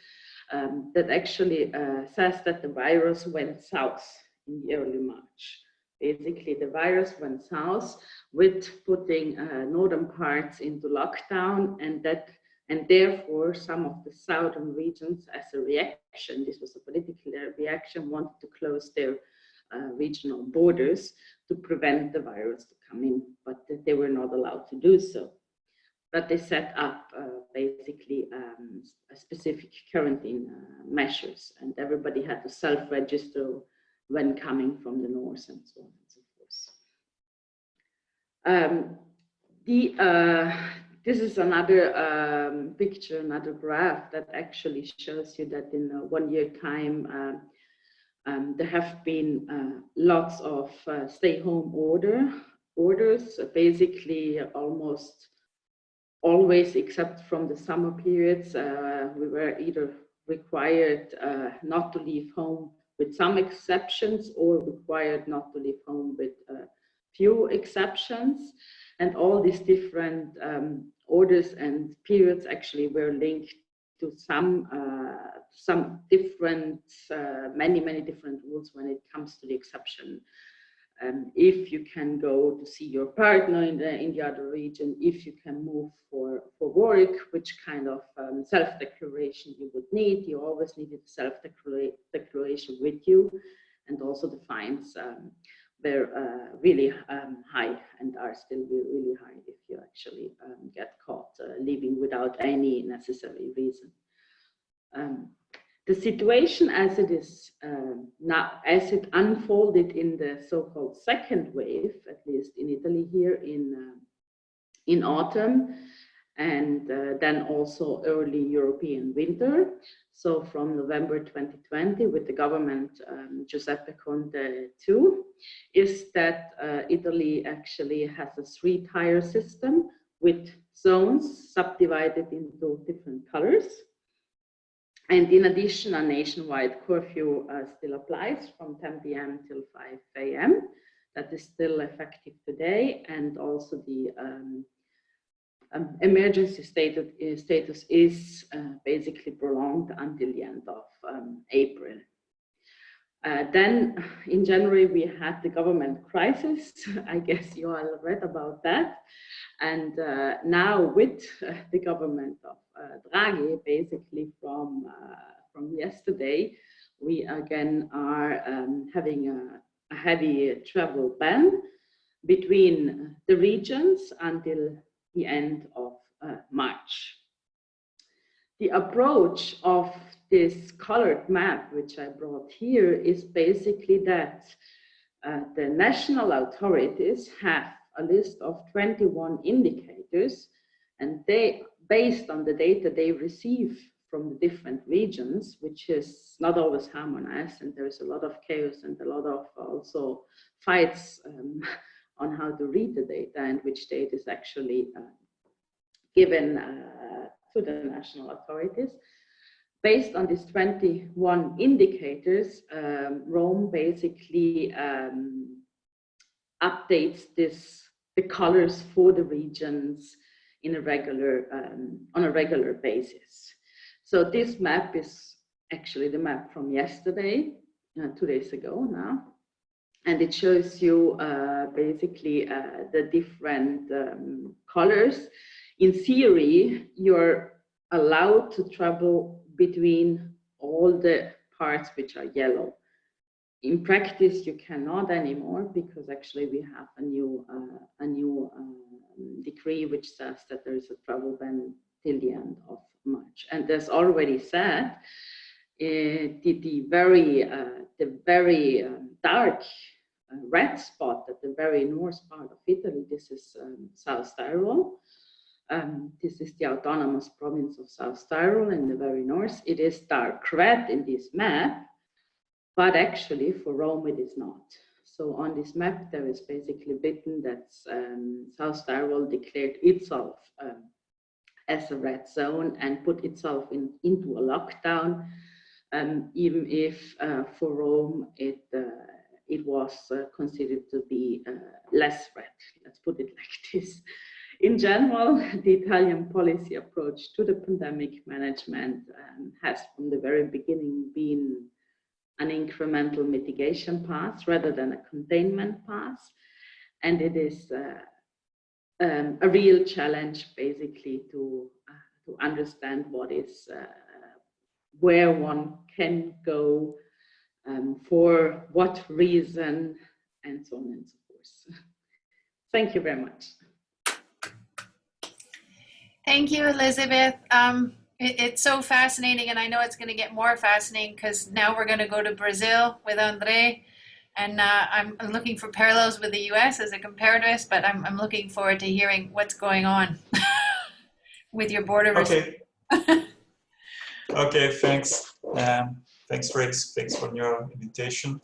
that actually says that the virus went south in the early March. Basically, the virus went south with putting northern parts into lockdown, and therefore some of the southern regions, as a reaction, this was a political reaction, wanted to close their regional borders to prevent the virus to come in, but they were not allowed to do so. But they set up basically a specific quarantine measures, and everybody had to self-register when coming from the north and so on and so forth. This is another picture, another graph that actually shows you that in 1 year time, there have been lots of stay-home orders, basically almost always, except from the summer periods, we were either required not to leave home with some exceptions, or required not to leave home with few exceptions. And all these different orders and periods actually were linked to some different, many different rules when it comes to the exception. If you can go to see your partner in the other region, if you can move for work, which kind of self-declaration you would need. You always needed self-declaration with you, and also the fines were really high, and are still really high if you actually get caught leaving without any necessary reason. The situation as it is now, as it unfolded in the so-called second wave, at least in Italy here in autumn, and then also early European winter. So from November 2020, with the government Giuseppe Conte II, is that Italy actually has a 3-tier system with zones subdivided into different colors. And in addition, a nationwide curfew still applies from 10 p.m. till 5 a.m. That is still effective today. And also the emergency status is basically prolonged until the end of April. Then in January, we had the government crisis. I guess you all read about that. And now with the government of Draghi, basically from yesterday, we again are having a heavy travel ban between the regions until the end of March. The approach of this colored map, which I brought here, is basically that the national authorities have a list of 21 indicators, and they, based on the data they receive from the different regions, which is not always harmonized, and there's a lot of chaos and a lot of also fights on how to read the data and which data is actually given to the national authorities. Based on these 21 indicators, Rome basically updates the colors for the regions in a regular on a regular basis. So this map is actually the map from yesterday, 2 days ago now, And it shows you basically the different colors. In theory, you're allowed to travel between all the parts which are yellow. In practice, you cannot anymore, because actually we have a new decree which says that there is a travel ban till the end of March. And as already said, the very dark red spot at the very north part of Italy, this is South Tyrol. This is the autonomous province of South Tyrol in the very north. It is dark red in this map, but actually for Rome it is not. So on this map there is basically written that South Tyrol declared itself as a red zone and put itself into a lockdown, even if for Rome it was considered to be less red. Let's put it like this. In general, the Italian policy approach to the pandemic management has from the very beginning been an incremental mitigation path rather than a containment path. And it is a real challenge basically to understand what is, where one can go, for what reason, and so on and so forth. Thank you very much. Thank you, Elizabeth. It's so fascinating, and I know it's going to get more fascinating because now we're going to go to Brazil with Andre, and I'm looking for parallels with the US as a comparativist, but I'm looking forward to hearing what's going on with your border. Okay. Okay, thanks. Thanks, Fritz. Thanks for your invitation.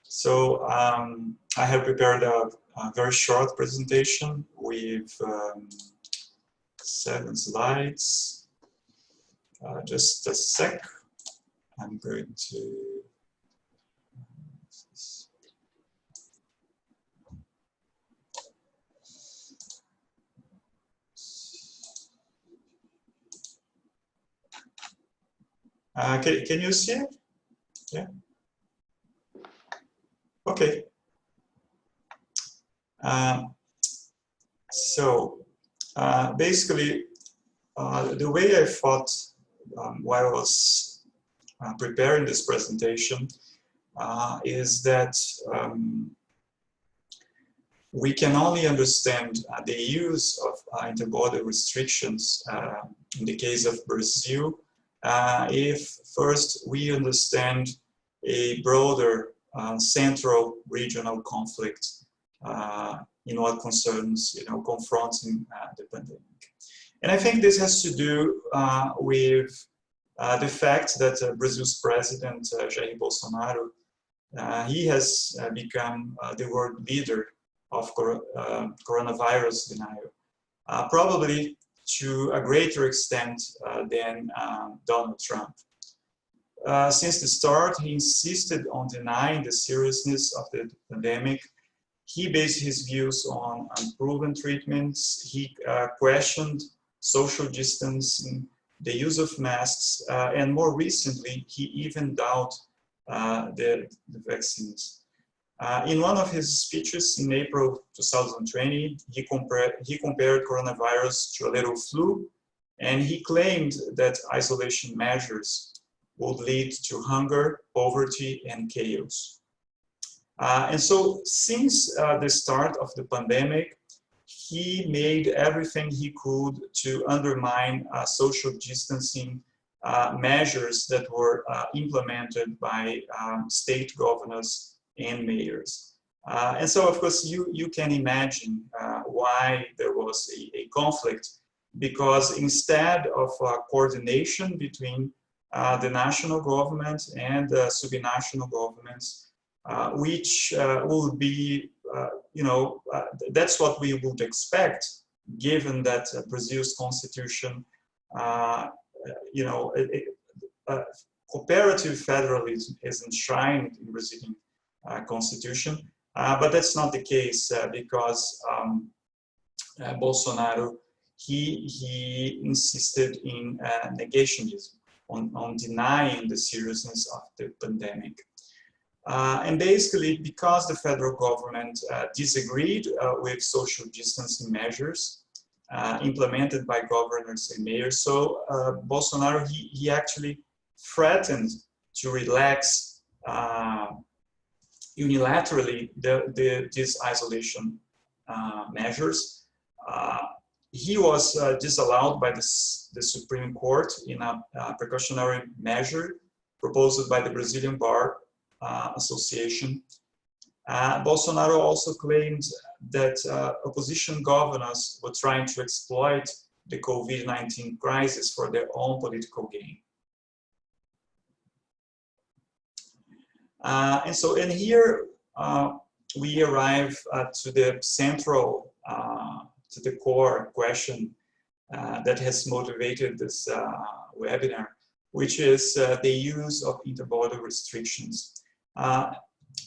So I have prepared a very short presentation with 7 slides. Just a sec. I'm going to. Can you see it? Yeah. Okay. Basically, the way I thought while I was preparing this presentation is that we can only understand the use of inter-border restrictions in the case of Brazil if first we understand a broader central regional conflict in what concerns, confronting the pandemic. And I think this has to do with the fact that Brazil's president, Jair Bolsonaro, he has become the world leader of coronavirus denial, probably to a greater extent than Donald Trump. Since the start, he insisted on denying the seriousness of the pandemic. He based his views on unproven treatments. He questioned social distancing, the use of masks, and more recently, he even doubted the vaccines. In one of his speeches in April 2020, he compared coronavirus to a little flu, and he claimed that isolation measures would lead to hunger, poverty, and chaos. And so since the start of the pandemic, he made everything he could to undermine social distancing measures that were implemented by state governors and mayors. And so, of course, you can imagine why there was a conflict, because instead of coordination between the national government and the subnational governments, which will be, that's what we would expect, given that Brazil's constitution, cooperative federalism is enshrined in Brazilian constitution, but that's not the case because Bolsonaro, he insisted in negationism, on denying the seriousness of the pandemic. And basically, because the federal government disagreed with social distancing measures implemented by governors and mayors, so Bolsonaro, he actually threatened to relax unilaterally these isolation measures. He was disallowed by the Supreme Court in a precautionary measure proposed by the Brazilian Bar Association. Bolsonaro also claimed that opposition governors were trying to exploit the COVID-19 crisis for their own political gain. And here we arrive to the central, to the core question that has motivated this webinar, which is the use of interborder restrictions.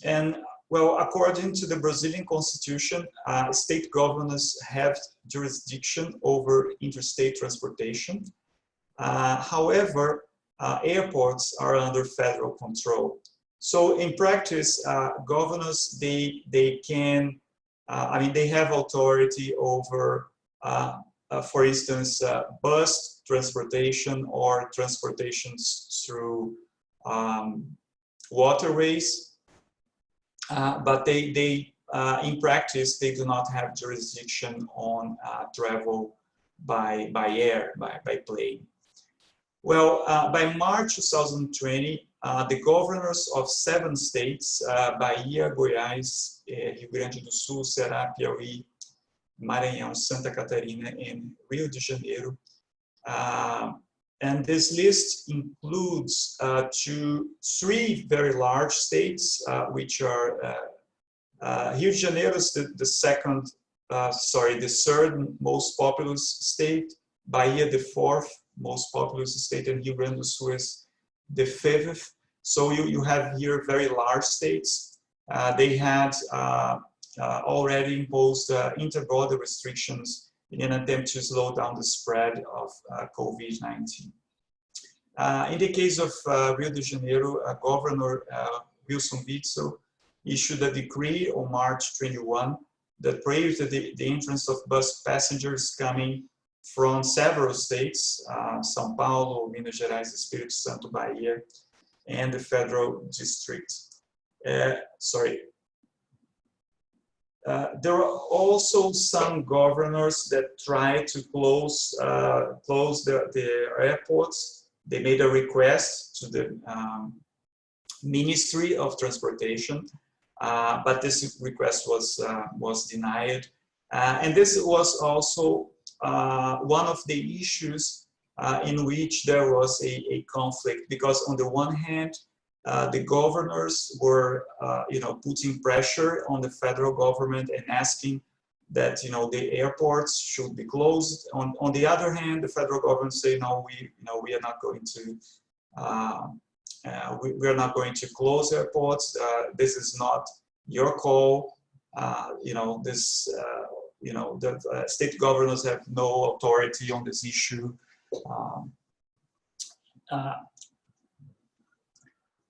And well, according to the Brazilian constitution, state governors have jurisdiction over interstate transportation. However, airports are under federal control. So in practice, governors, they can, I mean, they have authority over, for instance, bus transportation or transportations through waterways. But they in practice, they do not have jurisdiction on travel by air, by plane. Well, by March 2020, the governors of 7 states, Bahia, Goiás, Rio Grande do Sul, Ceará, Piauí, Maranhão, Santa Catarina, and Rio de Janeiro. And this list includes 3 very large states, which are Rio de Janeiro is the third most populous state, Bahia the 4th most populous state, and Rio Grande do Sul is the 5th. So you have here very large states. They had already imposed inter-border restrictions in an attempt to slow down the spread of COVID-19. In the case of Rio de Janeiro, Governor Wilson Witzel issued a decree on March 21 that prohibited the entrance of bus passengers coming from several states, São Paulo, Minas Gerais, Espírito Santo, Bahia, and the federal district. There are also some governors that try to close the airports. They made a request to the Ministry of Transportation, but this request was denied. And this was also one of the issues in which there was a conflict, because on the one hand, the governors were, putting pressure on the federal government and asking that, the airports should be closed. On the other hand, the federal government say, no, we are not going to, we are not going to close airports. This is not your call. The state governors have no authority on this issue.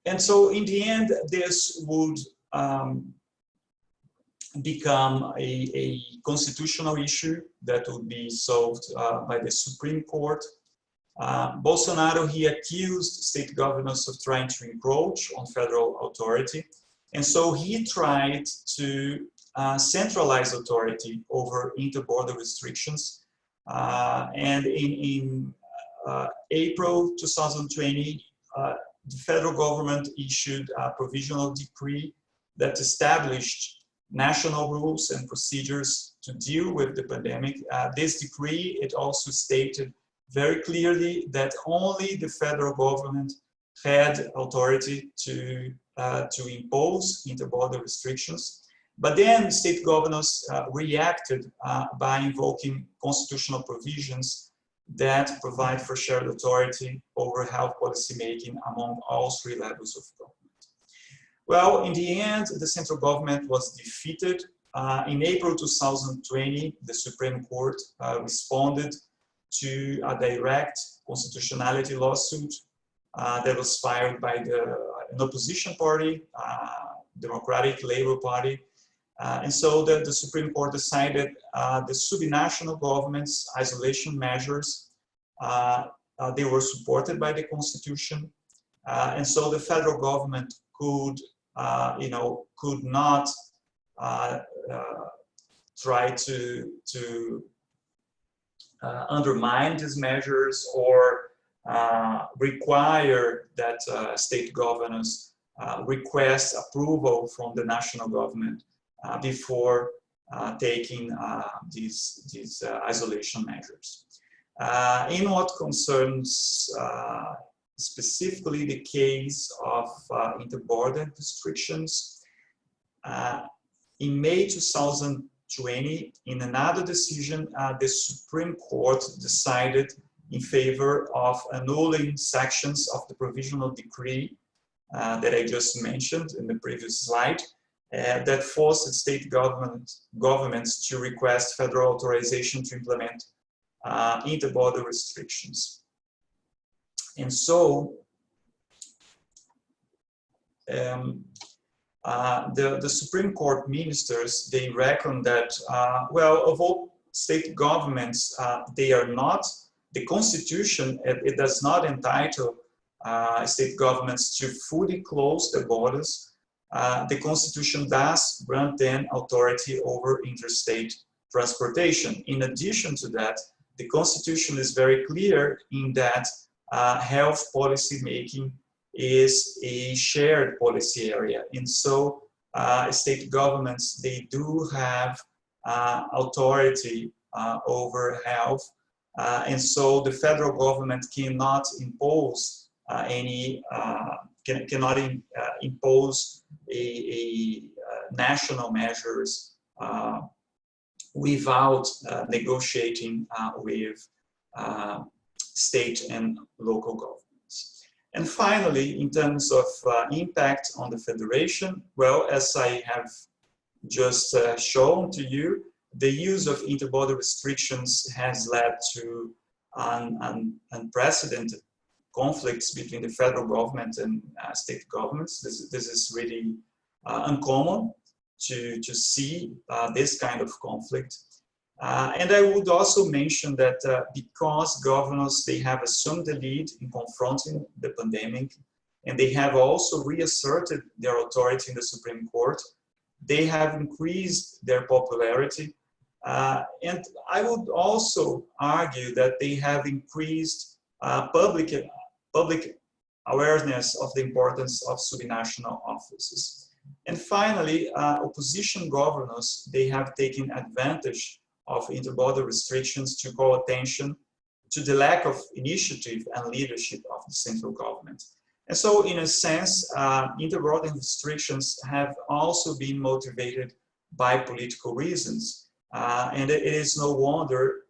And so in the end, this would become a constitutional issue that would be solved by the Supreme Court. Bolsonaro, he accused state governors of trying to encroach on federal authority. And so he tried to centralize authority over inter-border restrictions. And in April 2020, the federal government issued a provisional decree that established national rules and procedures to deal with the pandemic. This decree, it also stated very clearly that only the federal government had authority to impose inter-border restrictions. But then state governors reacted by invoking constitutional provisions that provide for shared authority over health policy making among all 3 levels of government. Well, in the end, the central government was defeated. In April 2020, the Supreme Court responded to a direct constitutionality lawsuit that was filed by the an opposition party, Democratic Labour Party. And so the Supreme Court decided the subnational government's isolation measures, they were supported by the Constitution. And so the federal government could, could not try to undermine these measures or require that state governors request approval from the national government before taking these isolation measures. In what concerns specifically the case of inter-border restrictions, in May 2020, in another decision, the Supreme Court decided in favor of annulling sections of the provisional decree that I just mentioned in the previous slide, that forced state governments to request federal authorization to implement inter-border restrictions. And so the Supreme Court ministers, they reckon that, well, of all state governments, they are not, the Constitution, it does not entitle state governments to fully close their borders. The Constitution does grant them authority over interstate transportation. In addition to that, the Constitution is very clear in that health policy making is a shared policy area. And so state governments, they do have authority over health. And so the federal government cannot impose cannot impose a national measures without negotiating with state and local governments. And finally, in terms of impact on the federation, well, as I have just shown to you, the use of inter-border restrictions has led to unprecedented conflicts between the federal government and state governments. This is really uncommon to see this kind of conflict. And I would also mention that because governors, they have assumed the lead in confronting the pandemic, and they have also reasserted their authority in the Supreme Court, they have increased their popularity. And I would also argue that they have increased public awareness of the importance of subnational offices. And finally, opposition governors, they have taken advantage of inter-border restrictions to call attention to the lack of initiative and leadership of the central government. And so, in a sense, inter-border restrictions have also been motivated by political reasons. And it is no wonder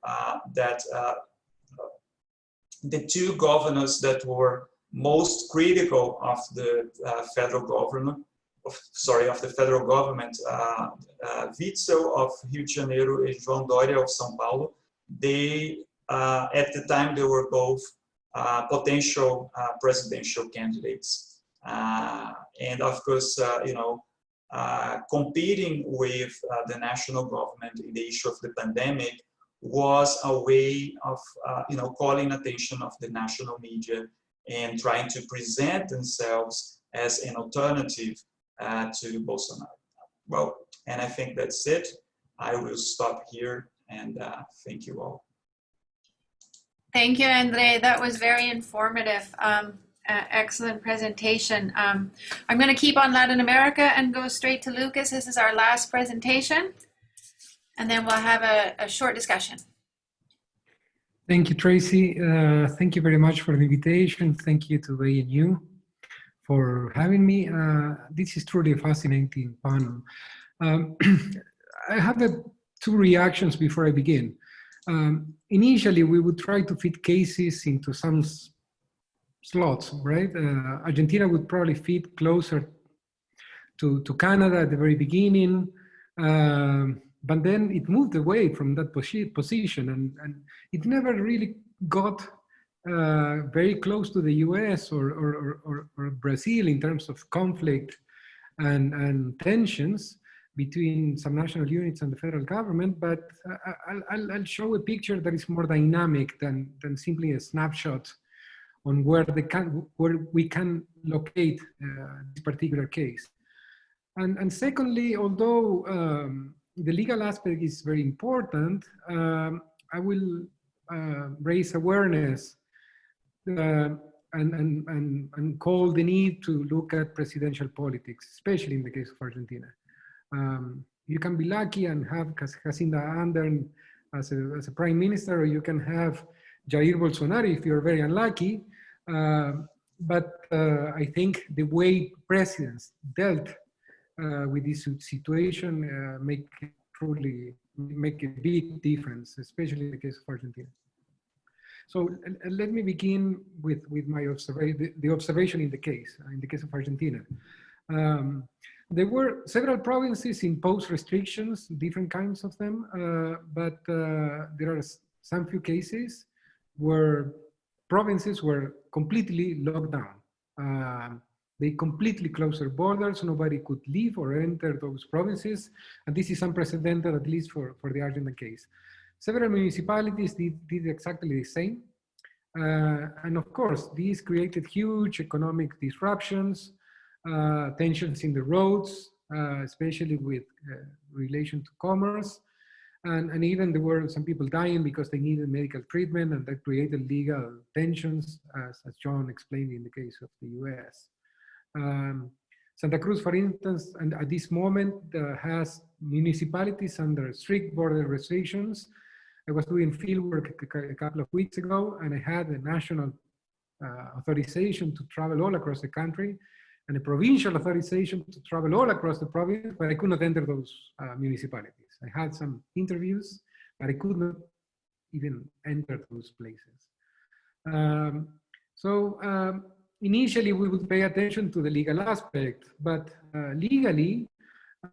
that the two governors that were most critical of the federal government, of the federal government, Witzel of Rio de Janeiro and João Dória of São Paulo, they, at the time, they were both potential presidential candidates. And of course, competing with the national government in the issue of the pandemic was a way of, calling attention of the national media and trying to present themselves as an alternative to Bolsonaro. Well, and I think that's it. I will stop here and thank you all. Thank you, Andre. That was very informative. Excellent presentation. I'm going to keep on Latin America and go straight to Lucas. This is our last presentation, and then we'll have a short discussion. Thank you, Tracy. Thank you very much for the invitation. Thank you to ANU for having me. This is truly a fascinating panel. I have two reactions before I begin. Initially, we would try to fit cases into some slots, right? Argentina would probably fit closer to Canada at the very beginning, but then it moved away from that position, and it never really got very close to the US or Brazil in terms of conflict and tensions between subnational units and the federal government, but I'll show a picture that is more dynamic than simply a snapshot on where we can locate this particular case. And secondly, although the legal aspect is very important, I will raise awareness and call the need to look at presidential politics, especially in the case of Argentina. You can be lucky and have Jacinda Ardern as a prime minister, or you can have Jair Bolsonaro if you're very unlucky. But I think the way presidents dealt with this situation make a big difference, especially in the case of Argentina. So let me begin with my the observation in the case of Argentina. There were several provinces imposed restrictions, different kinds of them, but there are some few cases where provinces were completely locked down. They completely closed their borders. Nobody could leave or enter those provinces. And this is unprecedented, at least for the Argentine case. Several municipalities did exactly the same. And of course, these created huge economic disruptions, tensions in the roads, especially with relation to commerce. And even there were some people dying because they needed medical treatment, and that created legal tensions, as John explained in the case of the US. Santa Cruz, for instance, and at this moment has municipalities under strict border restrictions. I was doing field work a couple of weeks ago, and I had a national authorization to travel all across the country, and a provincial authorization to travel all across the province, but I could not enter those municipalities. I had some interviews, but I could not even enter those places. Initially, we would pay attention to the legal aspect, but legally,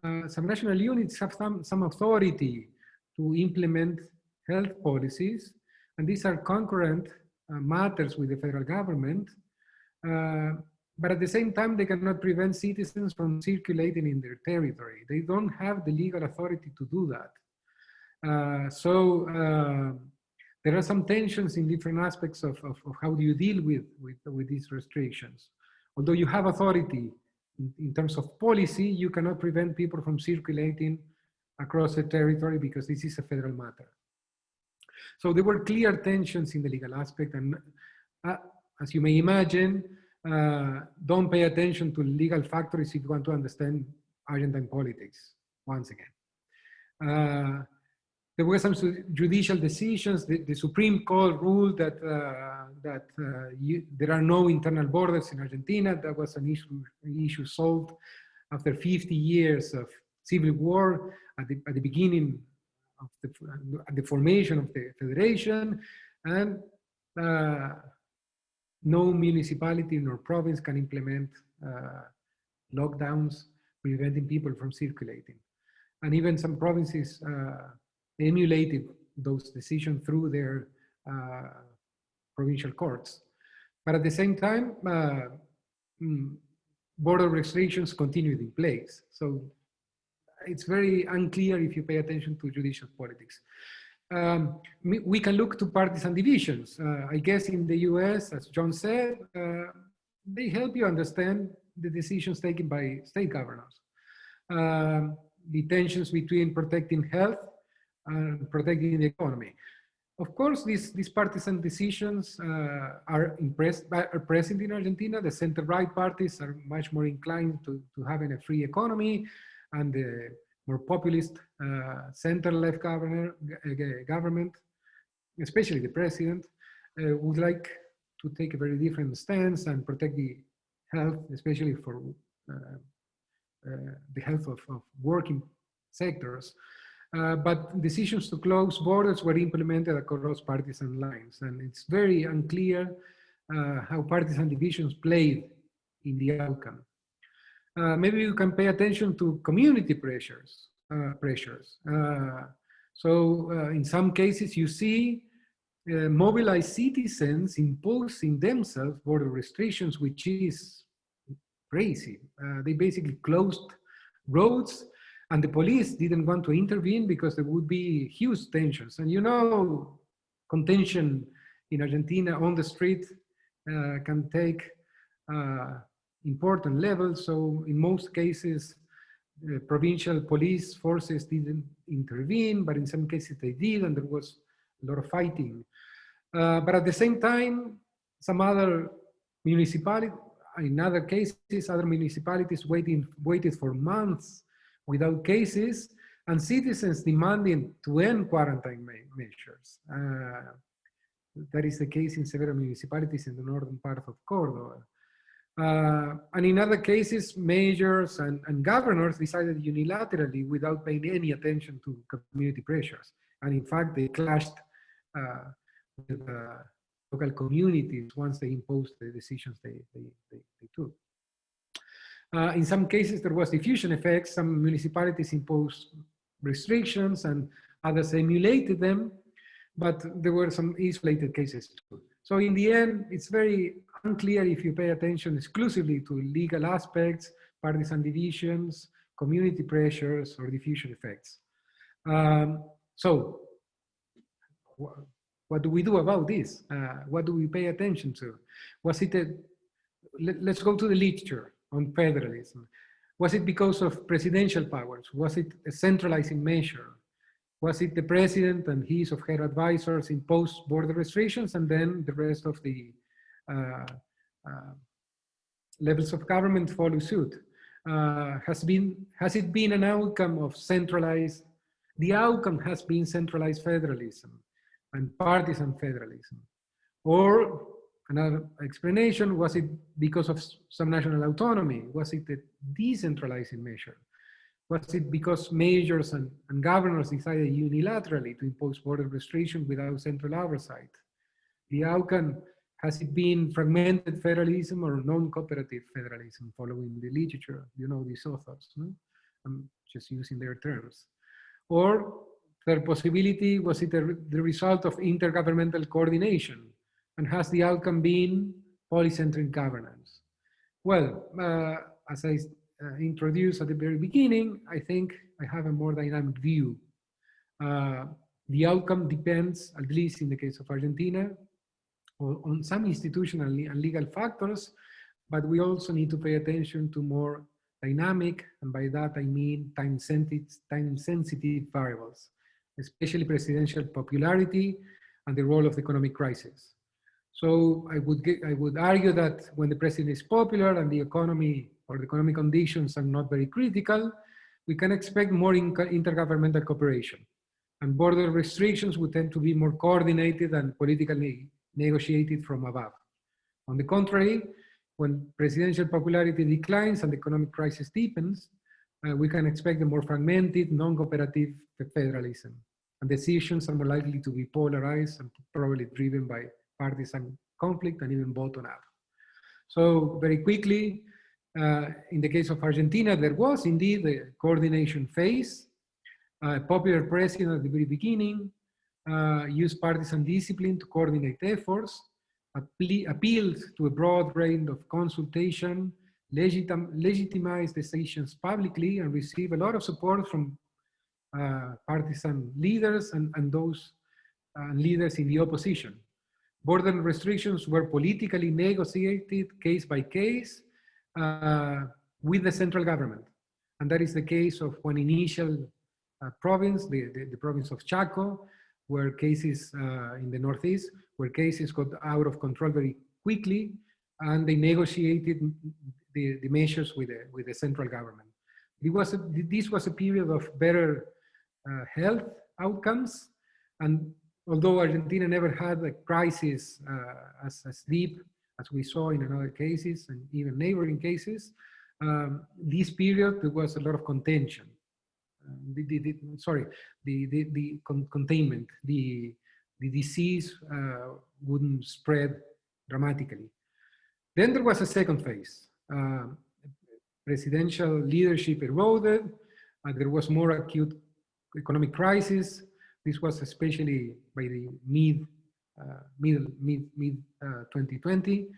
subnational units have some authority to implement health policies, and these are concurrent matters with the federal government. But at the same time, they cannot prevent citizens from circulating in their territory. They don't have the legal authority to do that. There are some tensions in different aspects of how do you deal with these restrictions. Although you have authority in terms of policy, you cannot prevent people from circulating across the territory because this is a federal matter. So there were clear tensions in the legal aspect, and as you may imagine, don't pay attention to legal factors if you want to understand Argentine politics, once again. There were some judicial decisions. The Supreme Court ruled that, there are no internal borders in Argentina. That was an issue solved after 50 years of civil war at the beginning of the formation of the federation, and no municipality nor province can implement lockdowns preventing people from circulating. And even some provinces emulated those decisions through their provincial courts. But at the same time, border restrictions continued in place. So it's very unclear if you pay attention to judicial politics. We can look to partisan divisions. I guess in the US, as John said, they help you understand the decisions taken by state governors. The tensions between protecting health and protecting the economy. Of course, these partisan decisions are present in Argentina. The center-right parties are much more inclined to having a free economy, and the more populist center-left government, especially the president, would like to take a very different stance and protect the health, especially for the health of working sectors. But decisions to close borders were implemented across partisan lines, and it's very unclear how partisan divisions played in the outcome. Maybe you can pay attention to community pressures. In some cases, you see mobilized citizens imposing themselves border restrictions, which is crazy. They basically closed roads, and the police didn't want to intervene because there would be huge tensions. And you know, contention in Argentina on the street can take important levels. So in most cases, provincial police forces didn't intervene, but in some cases they did, and there was a lot of fighting. But at the same time, some other municipalities, in other cases, other municipalities waited for months without cases, and citizens demanding to end quarantine measures. That is the case in several municipalities in the northern part of Cordoba. And in other cases, mayors and governors decided unilaterally without paying any attention to community pressures. And in fact, they clashed with local communities once they imposed the decisions they took. In some cases, there was diffusion effects. Some municipalities imposed restrictions and others emulated them, but there were some isolated cases too. So in the end, it's very unclear if you pay attention exclusively to legal aspects, partisan divisions, community pressures, or diffusion effects. So what do we do about this? What do we pay attention to? Was it let's go to the literature on federalism. Was it because of presidential powers? Was it a centralizing measure? Was it the president and his or her advisors imposed border restrictions, and then the rest of the levels of government follow suit? Has it been an outcome of centralized? The outcome has been centralized federalism and partisan federalism. Or another explanation, was it because of subnational autonomy? Was it a decentralizing measure? Was it because mayors and governors decided unilaterally to impose border restrictions without central oversight? The outcome, has it been fragmented federalism or non-cooperative federalism, following the literature? You know these authors, no? I'm just using their terms. Or third possibility, was it the result of intergovernmental coordination? And has the outcome been polycentric governance? Well, as I introduced at the very beginning, I think I have a more dynamic view. The outcome depends, at least in the case of Argentina, on some institutional and legal factors, but we also need to pay attention to more dynamic, and by that I mean time-sensitive variables, especially presidential popularity and the role of the economic crisis. So I would argue that when the president is popular and the economy or the economic conditions are not very critical, we can expect more intergovernmental cooperation. And border restrictions would tend to be more coordinated and politically negotiated from above. On the contrary, when presidential popularity declines and the economic crisis deepens, we can expect a more fragmented, non-cooperative federalism. And decisions are more likely to be polarized and probably driven by partisan conflict and even bottom-up. So very quickly, in the case of Argentina, there was indeed a coordination phase. A popular president at the very beginning used partisan discipline to coordinate efforts, appealed to a broad range of consultation, legitimized decisions publicly, and received a lot of support from partisan leaders and those leaders in the opposition. Border restrictions were politically negotiated case by case with the central government. And that is the case of one initial province, the province of Chaco, where cases in the Northeast, where cases got out of control very quickly, and they negotiated the measures with the central government. This was a period of better health outcomes, and although Argentina never had a crisis as deep as we saw in other cases and even neighboring cases, this period there was a lot of contention. Containment. The disease wouldn't spread dramatically. Then there was a second phase. Presidential leadership eroded. There was more acute economic crisis. This was especially by the mid mid 2020.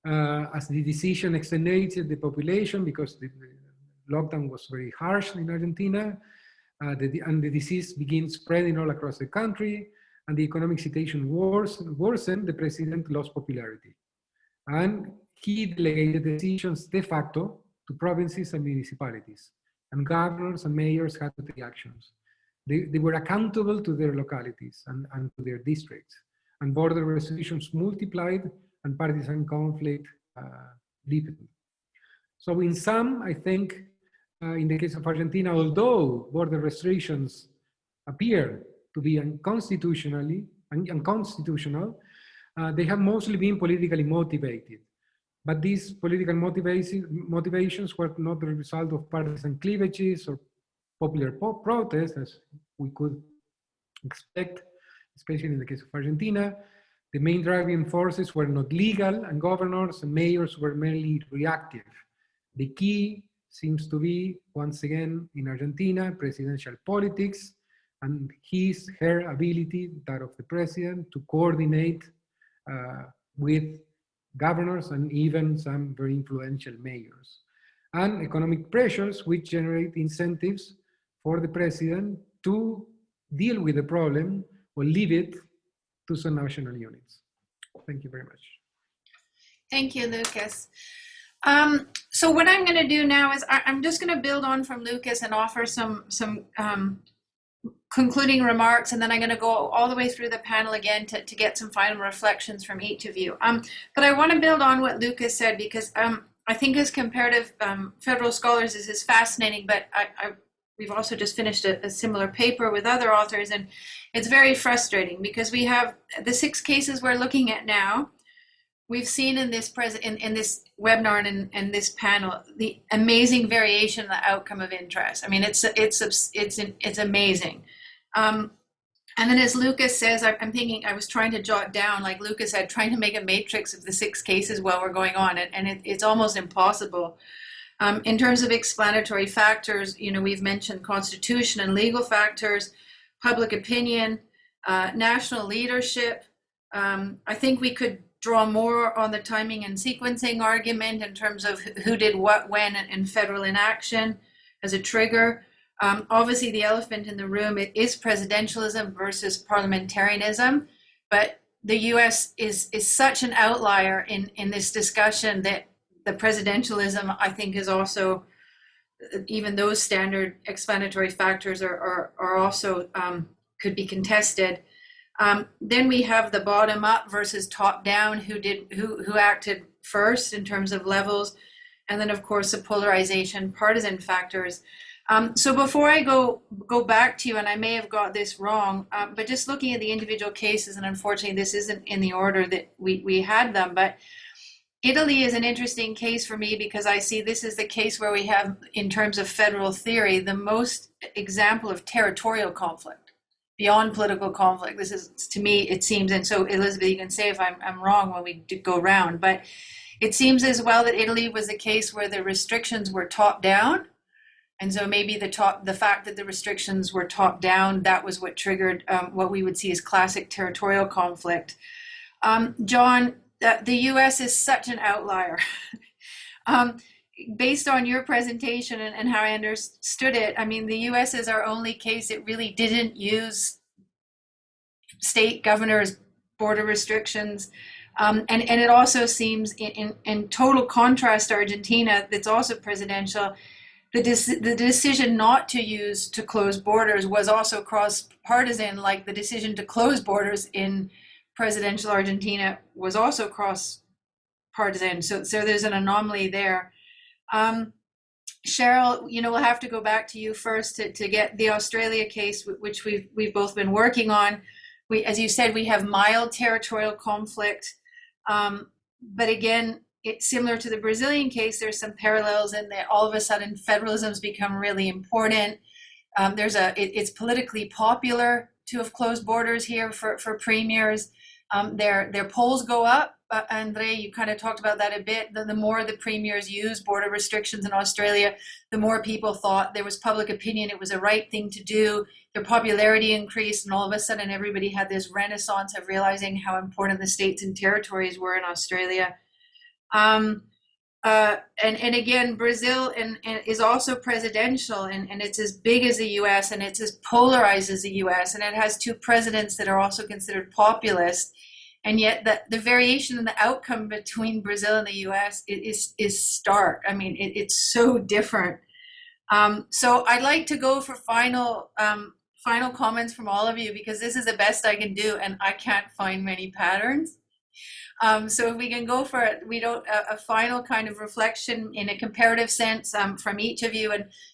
As the decision extenuated the population because the lockdown was very harsh in Argentina, and the disease begins spreading all across the country, and the economic situation worsened, the president lost popularity. And he delegated decisions de facto to provinces and municipalities, and governors and mayors had to take actions. They were accountable to their localities and to their districts, and border restrictions multiplied and partisan conflict deepened. So in sum, I think in the case of Argentina, although border restrictions appear to be unconstitutional, they have mostly been politically motivated. But these political motivations were not the result of partisan cleavages or popular protests, as we could expect, especially in the case of Argentina. The main driving forces were not legal, and governors and mayors were merely reactive. The key seems to be, once again, in Argentina, presidential politics, and her ability, that of the president, to coordinate with governors and even some very influential mayors. And economic pressures, which generate incentives for the president to deal with the problem or leave it to some national units. Thank you very much. Thank you, Lucas. So what I'm going to do now is I'm just going to build on from Lucas and offer some concluding remarks, and then I'm going to go all the way through the panel again to get some final reflections from each of you. But I want to build on what Lucas said, because I think as comparative federal scholars, this is fascinating, but we've also just finished a similar paper with other authors, and it's very frustrating because we have the 6 cases we're looking at now. We've seen in this in this webinar and in this panel the amazing variation in the outcome of interest. I mean, it's amazing. And then, as Lucas says, I'm thinking, I was trying to jot down, like Lucas said, trying to make a matrix of the 6 cases while we're going on, and it's almost impossible. In terms of explanatory factors, we've mentioned constitution and legal factors, public opinion, national leadership. I think we could draw more on the timing and sequencing argument in terms of who did what, when, and federal inaction as a trigger. Obviously, the elephant in the room, it is presidentialism versus parliamentarianism, but the US is such an outlier in this discussion that the presidentialism, I think, is also, even those standard explanatory factors are also could be contested. Then we have the bottom up versus top down, who acted first in terms of levels, and then of course the polarization, partisan factors. So before I go back to you, and I may have got this wrong, but just looking at the individual cases, and unfortunately this isn't in the order that we had them, but Italy is an interesting case for me because I see this is the case where we have, in terms of federal theory, the most example of territorial conflict beyond political conflict. This is, to me, it seems, and so Elizabeth, you can say if I'm wrong when we go round, but it seems as well that Italy was a case where the restrictions were top down. And so maybe the fact that the restrictions were top down, that was what triggered what we would see as classic territorial conflict. John, the US is such an outlier. Based on your presentation and how I understood it, I mean, the US is our only case. It really didn't use state governors, border restrictions. And it also seems in total contrast to Argentina, that's also presidential, the decision not to close borders was also cross-partisan, like the decision to close borders in presidential Argentina was also cross-partisan. So there's an anomaly there. Cheryl, we'll have to go back to you first to get the Australia case, which we've both been working on. As you said, we have mild territorial conflict, but again, it's similar to the Brazilian case. There's some parallels in that all of a sudden federalism's become really important. It's politically popular to have closed borders here for premiers. Their polls go up Andre, you kind of talked about that a bit. The more the premiers used border restrictions in Australia, the more people thought there was public opinion, it was a right thing to do. Their popularity increased, and all of a sudden everybody had this renaissance of realizing how important the states and territories were in Australia. And again, Brazil and is also presidential, and it's as big as the US, and it's as polarized as the US, and it has two presidents that are also considered populist. And yet the variation in the outcome between Brazil and the US is stark. I mean, it's so different. So I'd like to go for final comments from all of you, because this is the best I can do, and I can't find many patterns. So if we can go for a final kind of reflection in a comparative sense from each of you,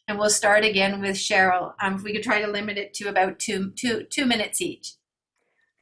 and we'll start again with Cheryl. If we could try to limit it to about two minutes each.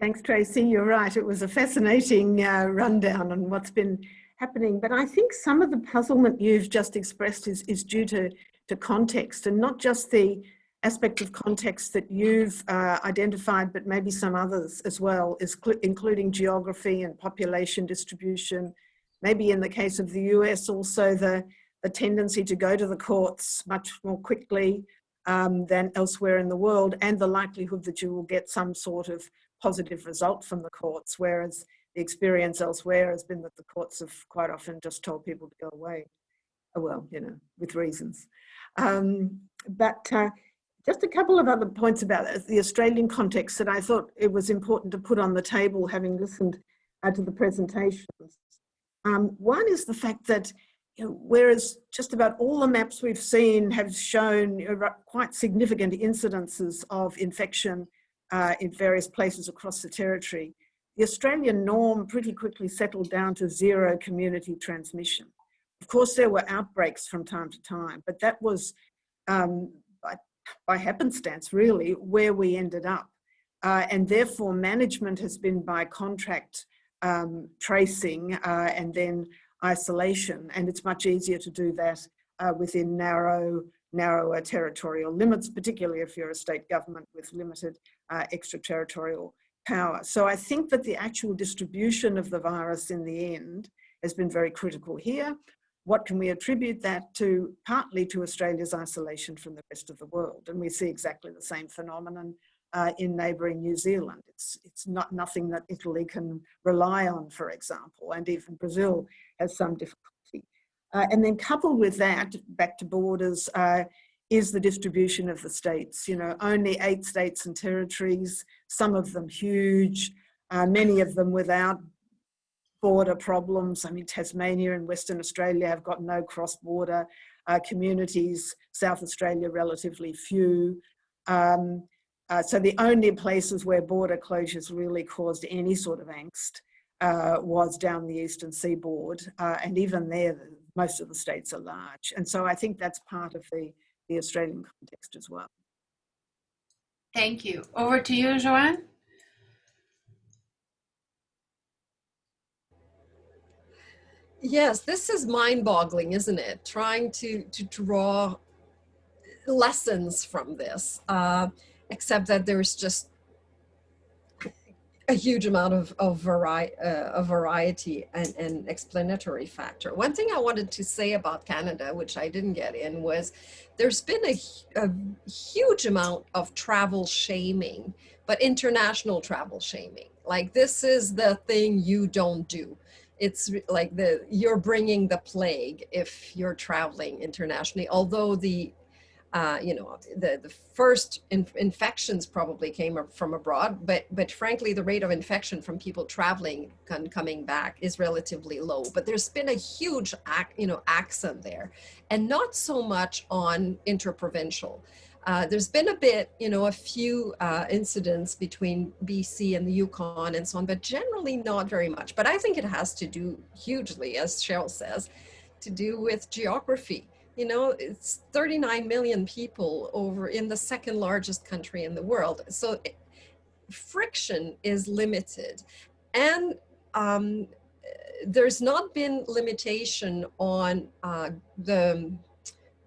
Thanks, Tracy. You're right. It was a fascinating rundown on what's been happening. But I think some of the puzzlement you've just expressed is due to context, and not just the aspect of context that you've identified, but maybe some others as well, including geography and population distribution. Maybe in the case of the US, also the tendency to go to the courts much more quickly than elsewhere in the world, and the likelihood that you will get some sort of positive result from the courts, whereas the experience elsewhere has been that the courts have quite often just told people to go away. Well, you know, with reasons. Just a couple of other points about the Australian context that I thought it was important to put on the table, having listened to the presentations. One is the fact that, you know, whereas just about all the maps we've seen have shown quite significant incidences of infection in various places across the territory, the Australian norm pretty quickly settled down to zero community transmission. Of course, there were outbreaks from time to time, but that was by happenstance, really, where we ended up. And therefore, management has been by contract tracing and then isolation. And it's much easier to do that within narrower territorial limits, particularly if you're a state government with limited extraterritorial power. So I think that the actual distribution of the virus in the end has been very critical here. What can we attribute that to? Partly to Australia's isolation from the rest of the world. And we see exactly the same phenomenon in neighbouring New Zealand. It's not nothing that Italy can rely on, for example, and even Brazil has some difficulty. And then coupled with that, back to borders, is the distribution of the states. You know, only 8 states and territories, some of them huge, many of them without border problems. I mean, Tasmania and Western Australia have got no cross-border communities, South Australia relatively few. So the only places where border closures really caused any sort of angst was down the eastern seaboard. And even there, most of the states are large. And so I think that's part of the Australian context as well. Thank you. Over to you, Joanne. Yes, this is mind-boggling, isn't it? Trying to draw lessons from this, except that there's just a huge amount of variety and explanatory factor. One thing I wanted to say about Canada, which I didn't get in, was there's been a huge amount of travel shaming, but international travel shaming. Like, this is the thing you don't do. It's like you're bringing the plague if you're traveling internationally, although the first infections probably came from abroad, but frankly, the rate of infection from people traveling and coming back is relatively low. But there's been a huge accent there, and not so much on interprovincial. There's been a bit, a few incidents between BC and the Yukon and so on, but generally not very much. But I think it has to do hugely, as Cheryl says, to do with geography. It's 39 million people over in the second largest country in the world. So friction is limited. And there's not been limitation on the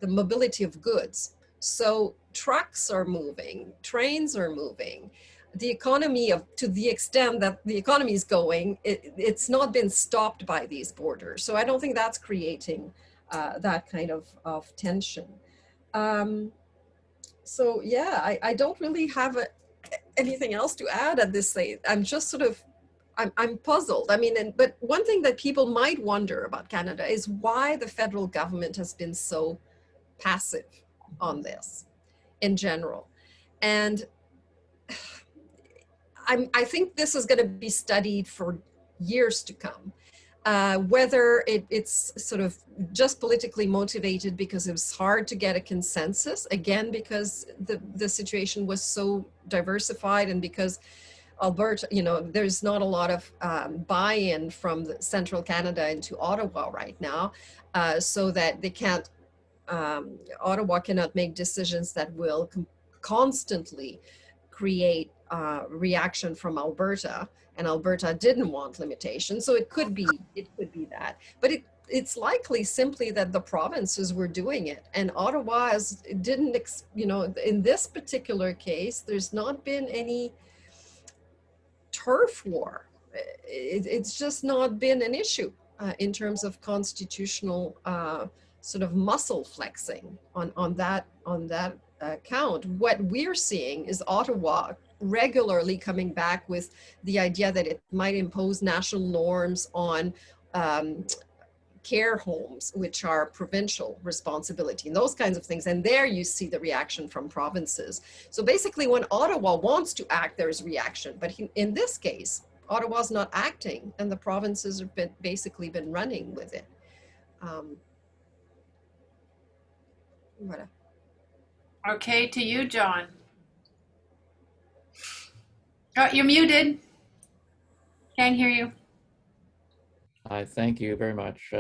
mobility of goods. So trucks are moving, trains are moving. the economy to the extent that the economy is going, it's not been stopped by these borders. So I don't think that's creating that kind of tension. So yeah, I don't really have anything else to add at this stage. I'm just sort of, I'm puzzled. I mean, but one thing that people might wonder about Canada is why the federal government has been so passive on this in general. And I think this is going to be studied for years to come. Whether it's sort of just politically motivated because it was hard to get a consensus, again, because the situation was so diversified, and because Alberta, there's not a lot of buy-in from the central Canada into Ottawa right now, so that they can't, Ottawa cannot make decisions that will constantly create reaction from Alberta, and Alberta didn't want limitations, so it could be that. But it's likely simply that the provinces were doing it, and Ottawa didn't, in this particular case, there's not been any turf war. It's just not been an issue in terms of constitutional sort of muscle flexing on that count. What we're seeing is Ottawa regularly coming back with the idea that it might impose national norms on care homes, which are provincial responsibility, and those kinds of things. And there you see the reaction from provinces. So basically, when Ottawa wants to act, there's reaction. But in this case, Ottawa's not acting, and the provinces have basically been running with it. Voilà. Okay, to you, John. Oh, you're muted. Can't hear you. I thank you very much.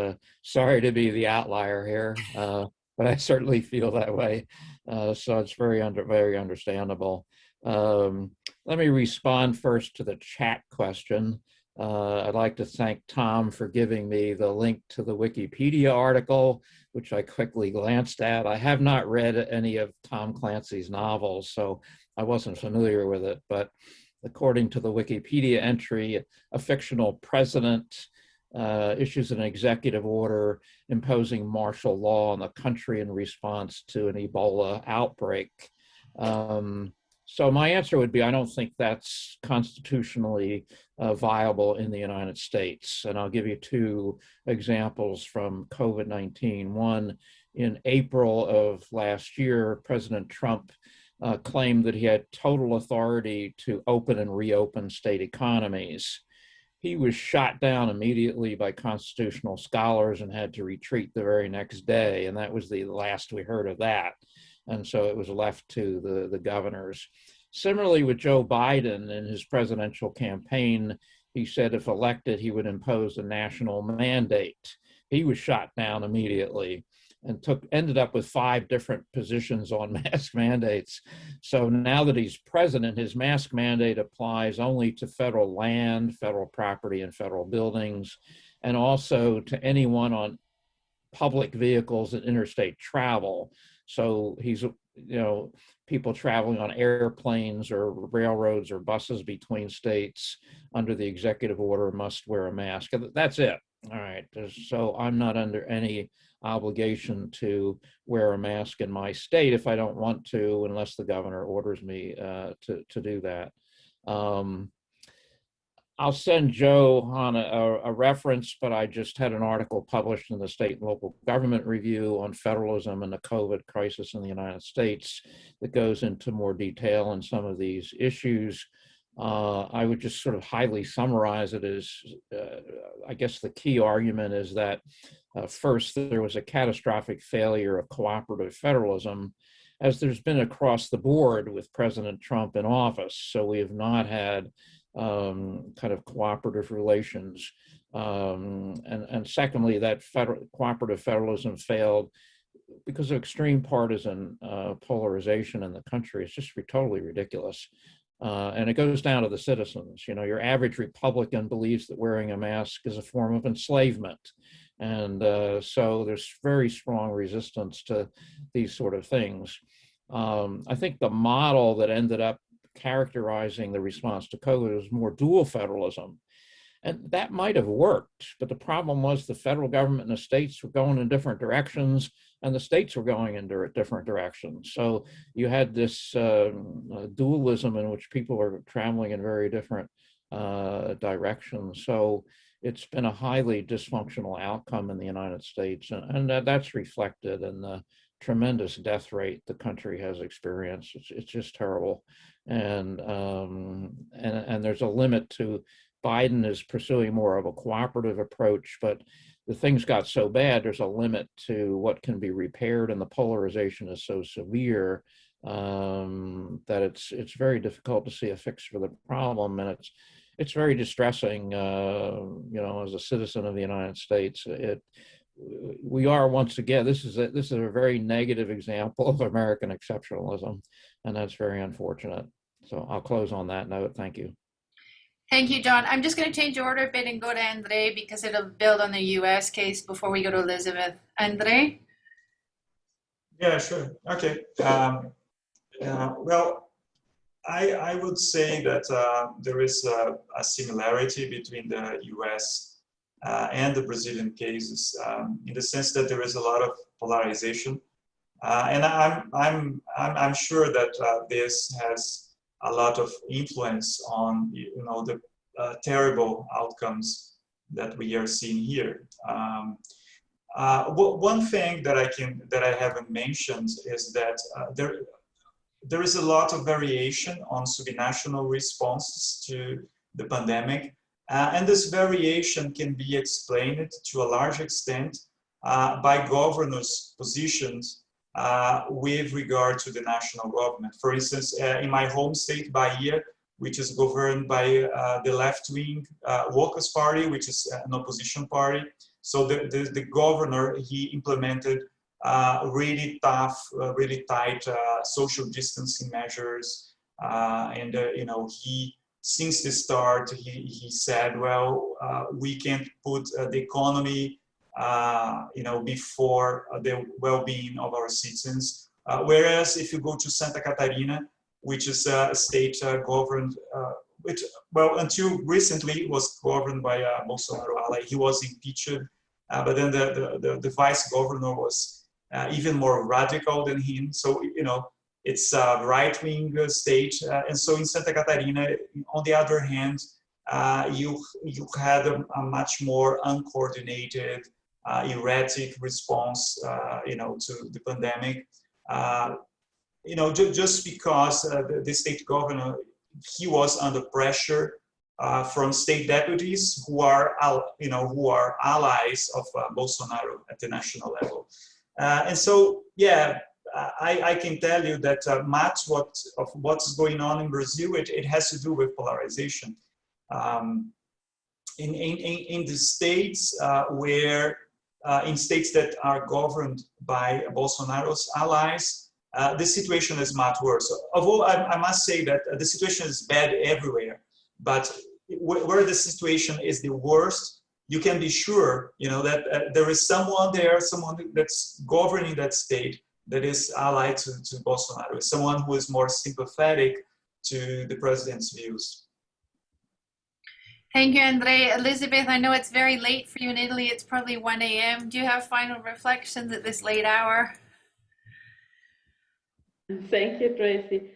Sorry to be the outlier here, but I certainly feel that way. So it's very understandable. Let me respond first to the chat question. I'd like to thank Tom for giving me the link to the Wikipedia article, which I quickly glanced at. I have not read any of Tom Clancy's novels, so I wasn't familiar with it. But according to the Wikipedia entry, a fictional president issues an executive order imposing martial law on the country in response to an Ebola outbreak. So my answer would be, I don't think that's constitutionally viable in the United States. And I'll give you two examples from COVID-19. One, in April of last year, President Trump claimed that he had total authority to open and reopen state economies. He was shot down immediately by constitutional scholars and had to retreat the very next day. And that was the last we heard of that. And so it was left to the governors. Similarly, with Joe Biden in his presidential campaign, he said if elected, he would impose a national mandate. He was shot down immediately and ended up with 5 different positions on mask mandates. So now that he's president, his mask mandate applies only to federal land, federal property, and federal buildings, and also to anyone on public vehicles and interstate travel. So he's, people traveling on airplanes or railroads or buses between states under the executive order must wear a mask. That's it. All right. So I'm not under any obligation to wear a mask in my state if I don't want to, unless the governor orders me to do that. I'll send Joe on a reference, but I just had an article published in the State and Local Government Review on federalism and the COVID crisis in the United States that goes into more detail on some of these issues. I would just sort of highly summarize it as, I guess the key argument is that first, there was a catastrophic failure of cooperative federalism, as there's been across the board with President Trump in office. So we have not had kind of cooperative relations. And secondly, that cooperative federalism failed because of extreme partisan polarization in the country. It's just totally ridiculous. And it goes down to the citizens. Your average Republican believes that wearing a mask is a form of enslavement. And so there's very strong resistance to these sort of things. I think the model that ended up characterizing the response to COVID as more dual federalism. And that might have worked, but the problem was the federal government and the states were going in different directions, and the states were going in different directions. So you had this dualism in which people are traveling in very different directions. So it's been a highly dysfunctional outcome in the United States, and that's reflected in the tremendous death rate the country has experienced. It's just terrible, and there's a limit to. Biden is pursuing more of a cooperative approach, but the things got so bad, there's a limit to what can be repaired, and the polarization is so severe that it's very difficult to see a fix for the problem, and it's very distressing. As a citizen of the United States, we are once again. This is a very negative example of American exceptionalism, and that's very unfortunate. So I'll close on that note. Thank you. Thank you, John. I'm just going to change the order a bit and go to Andre because it'll build on the US case before we go to Elizabeth. Andre? Yeah, sure. Okay. Well, I would say that there is a similarity between the US and the Brazilian cases in the sense that there is a lot of polarization. And I'm sure that this has a lot of influence on the terrible outcomes that we are seeing here. One thing that I haven't mentioned is that there is a lot of variation on subnational responses to the pandemic, and this variation can be explained to a large extent by governors' positions with regard to the national government. For instance, in my home state, Bahia, which is governed by the left-wing Workers' Party, which is an opposition party. So the governor, he implemented really tough, really tight social distancing measures. He, since the start, he said, well, we can't put the economy before the well-being of our citizens. Whereas if you go to Santa Catarina, which is a state governed, which, well, until recently was governed by Bolsonaro ally. He was impeached, but then the vice governor was even more radical than him. So, it's a right-wing state. And so in Santa Catarina, on the other hand, you had a much more uncoordinated, erratic response, to the pandemic. Just because the state governor, he was under pressure from state deputies who are allies of Bolsonaro at the national level. And so, yeah, I can tell you that much of what's going on in Brazil, it has to do with polarization. In the states where in states that are governed by Bolsonaro's allies, the situation is much worse. Although I must say that the situation is bad everywhere, but where the situation is the worst, you can be sure, that there is someone that's governing that state that is allied to Bolsonaro, someone who is more sympathetic to the president's views. Thank you, Andre. Elizabeth, I know it's very late for you in Italy. It's probably 1 a.m. Do you have final reflections at this late hour? Thank you, Tracy.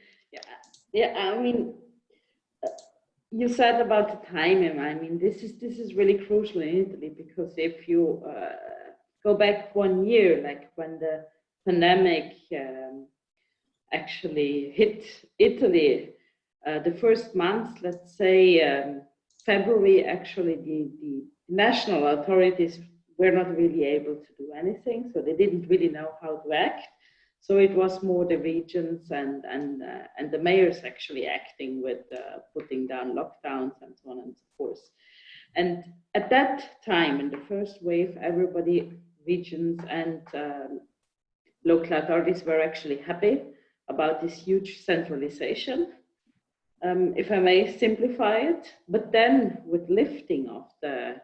Yeah. I mean, you said about the timing. I mean, this is really crucial in Italy, because if you go back 1 year, like when the pandemic actually hit Italy, the first month, let's say February, actually the national authorities were not really able to do anything, so they didn't really know how to act. So it was more the regions and the mayors actually acting with putting down lockdowns and so on and so forth. And at that time, in the first wave, everybody, regions and local authorities, were actually happy about this huge centralization, if I may simplify it. But then with lifting of the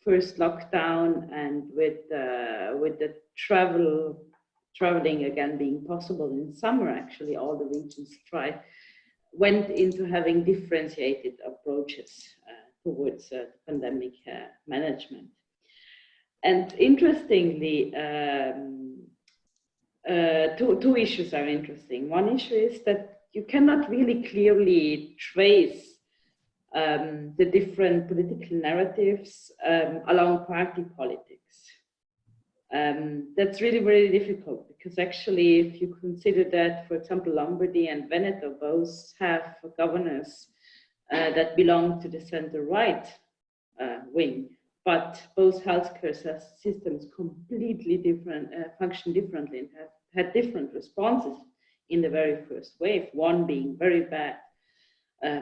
first lockdown and with the traveling again being possible in summer, actually all the regions went into having differentiated approaches towards pandemic management. And interestingly, two issues are interesting. One issue is that you cannot really clearly trace the different political narratives along party politics. That's really very difficult because actually, if you consider that, for example, Lombardy and Veneto both have governors that belong to the center-right wing, but both healthcare systems completely different, function differently and have had different responses in the very first wave, one being very bad,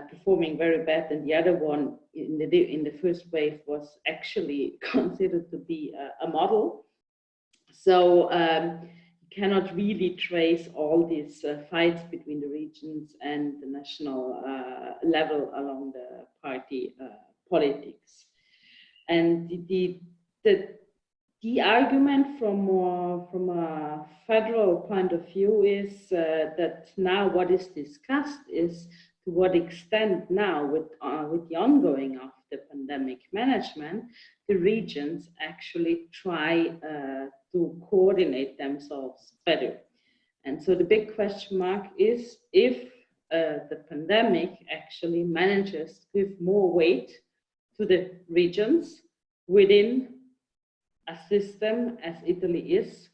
performing very bad, and the other one in the first wave was actually considered to be a model. So you cannot really trace all these fights between the regions and the national level along the party politics. And the argument from a federal point of view is that now what is discussed is to what extent now with the ongoing of the pandemic management, the regions actually try to coordinate themselves better. And so the big question mark is if the pandemic actually manages to give more weight to the regions within a system as Italy is,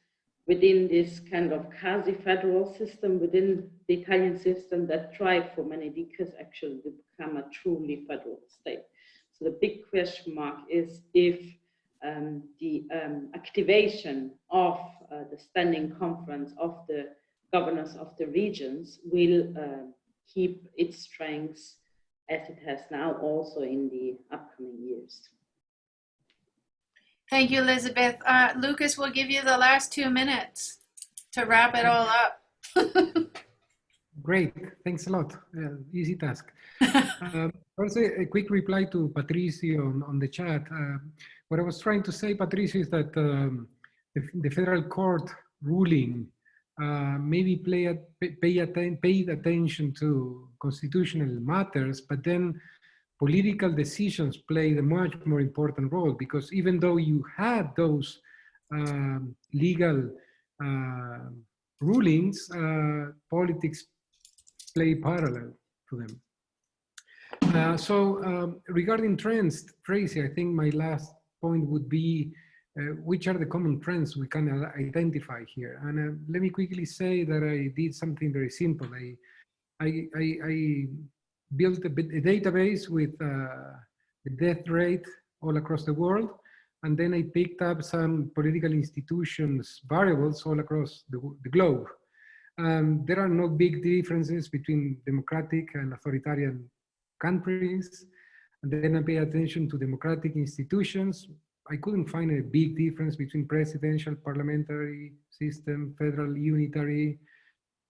within this kind of quasi-federal system, within the Italian system that tried for many decades actually to become a truly federal state. So the big question mark is if the activation of the standing conference of the governors of the regions will keep its strengths as it has now also in the upcoming years. Thank you, Elizabeth. Lucas, we'll give you the last 2 minutes to wrap it all up. Great, thanks a lot. Easy task. Also, a quick reply to Patricio on the chat. What I was trying to say, Patricio, is that the federal court ruling maybe paid attention to constitutional matters, but then political decisions played a much more important role, because even though you had those legal rulings, politics play parallel to them. So regarding trends, Tracy, I think my last point would be which are the common trends we can identify here. And let me quickly say that I did something very simple. I built a database with the death rate all across the world, and then I picked up some political institutions variables all across the globe. There are no big differences between democratic and authoritarian countries. And then I pay attention to democratic institutions. I couldn't find a big difference between presidential, parliamentary system, federal, unitary,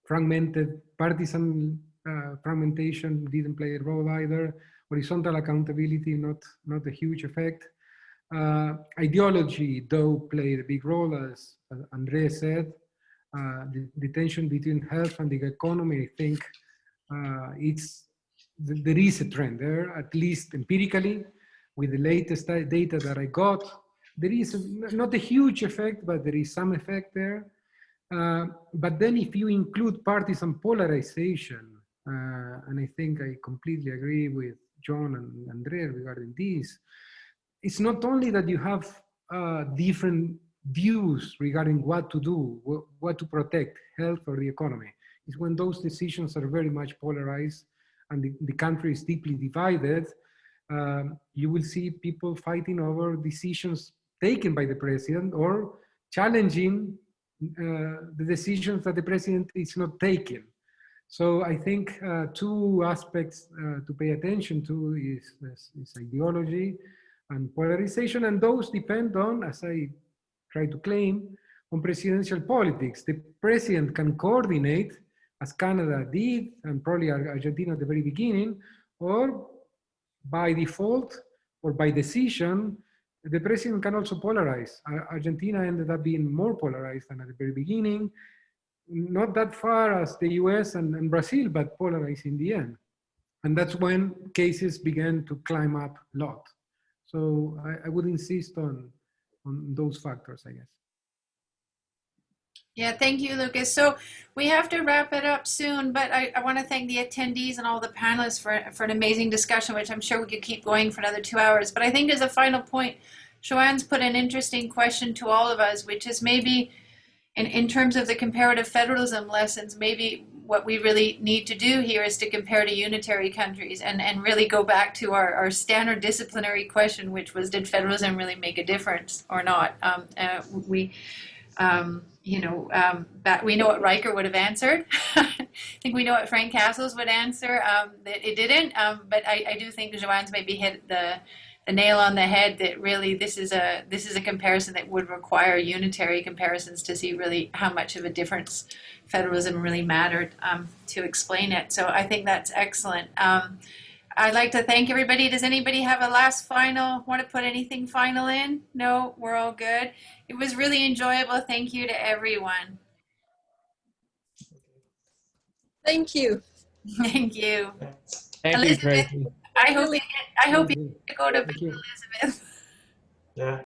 fragmented, partisan fragmentation didn't play a role either. Horizontal accountability, not a huge effect. Ideology, though, played a big role, as Andrea said. The tension between health and the economy, I think there is a trend there, at least empirically, with the latest data that I got. There is not a huge effect, but there is some effect there. But then if you include partisan polarization, and I think I completely agree with John and Andrea regarding this, it's not only that you have different views regarding what to do, what to protect, health or the economy. It's when those decisions are very much polarized and the country is deeply divided, you will see people fighting over decisions taken by the president or challenging the decisions that the president is not taking. So I think two aspects to pay attention to is ideology and polarization, and those depend on, as I try to claim, on presidential politics. The president can coordinate, as Canada did, and probably Argentina at the very beginning, or by default or by decision, the president can also polarize. Argentina ended up being more polarized than at the very beginning. not that far as the US and Brazil, but polarized in the end. And that's when cases began to climb up a lot. So I would insist on those factors, I guess. Yeah, thank you, Lucas. So we have to wrap it up soon, but I want to thank the attendees and all the panelists for an amazing discussion, which I'm sure we could keep going for another 2 hours. But I think as a final point, Joanne's put an interesting question to all of us, which is maybe in terms of the comparative federalism lessons, maybe what we really need to do here is to compare to unitary countries and really go back to our standard disciplinary question, which was, did federalism really make a difference or not? That we know what Riker would have answered. I think we know what Frank Castles would answer, that it didn't. But I do think Joanne's maybe hit the nail on the head, that really this is a comparison that would require unitary comparisons to see really how much of a difference federalism really mattered to explain it. So I think that's excellent. I'd like to thank everybody. Does anybody have a last final, want to put anything final in? No, we're all good. It was really enjoyable. Thank you to everyone. Thank you. Thank you. Thank you, Elizabeth, Tracy. I hope you get to go to Thank you. Elizabeth. Yeah.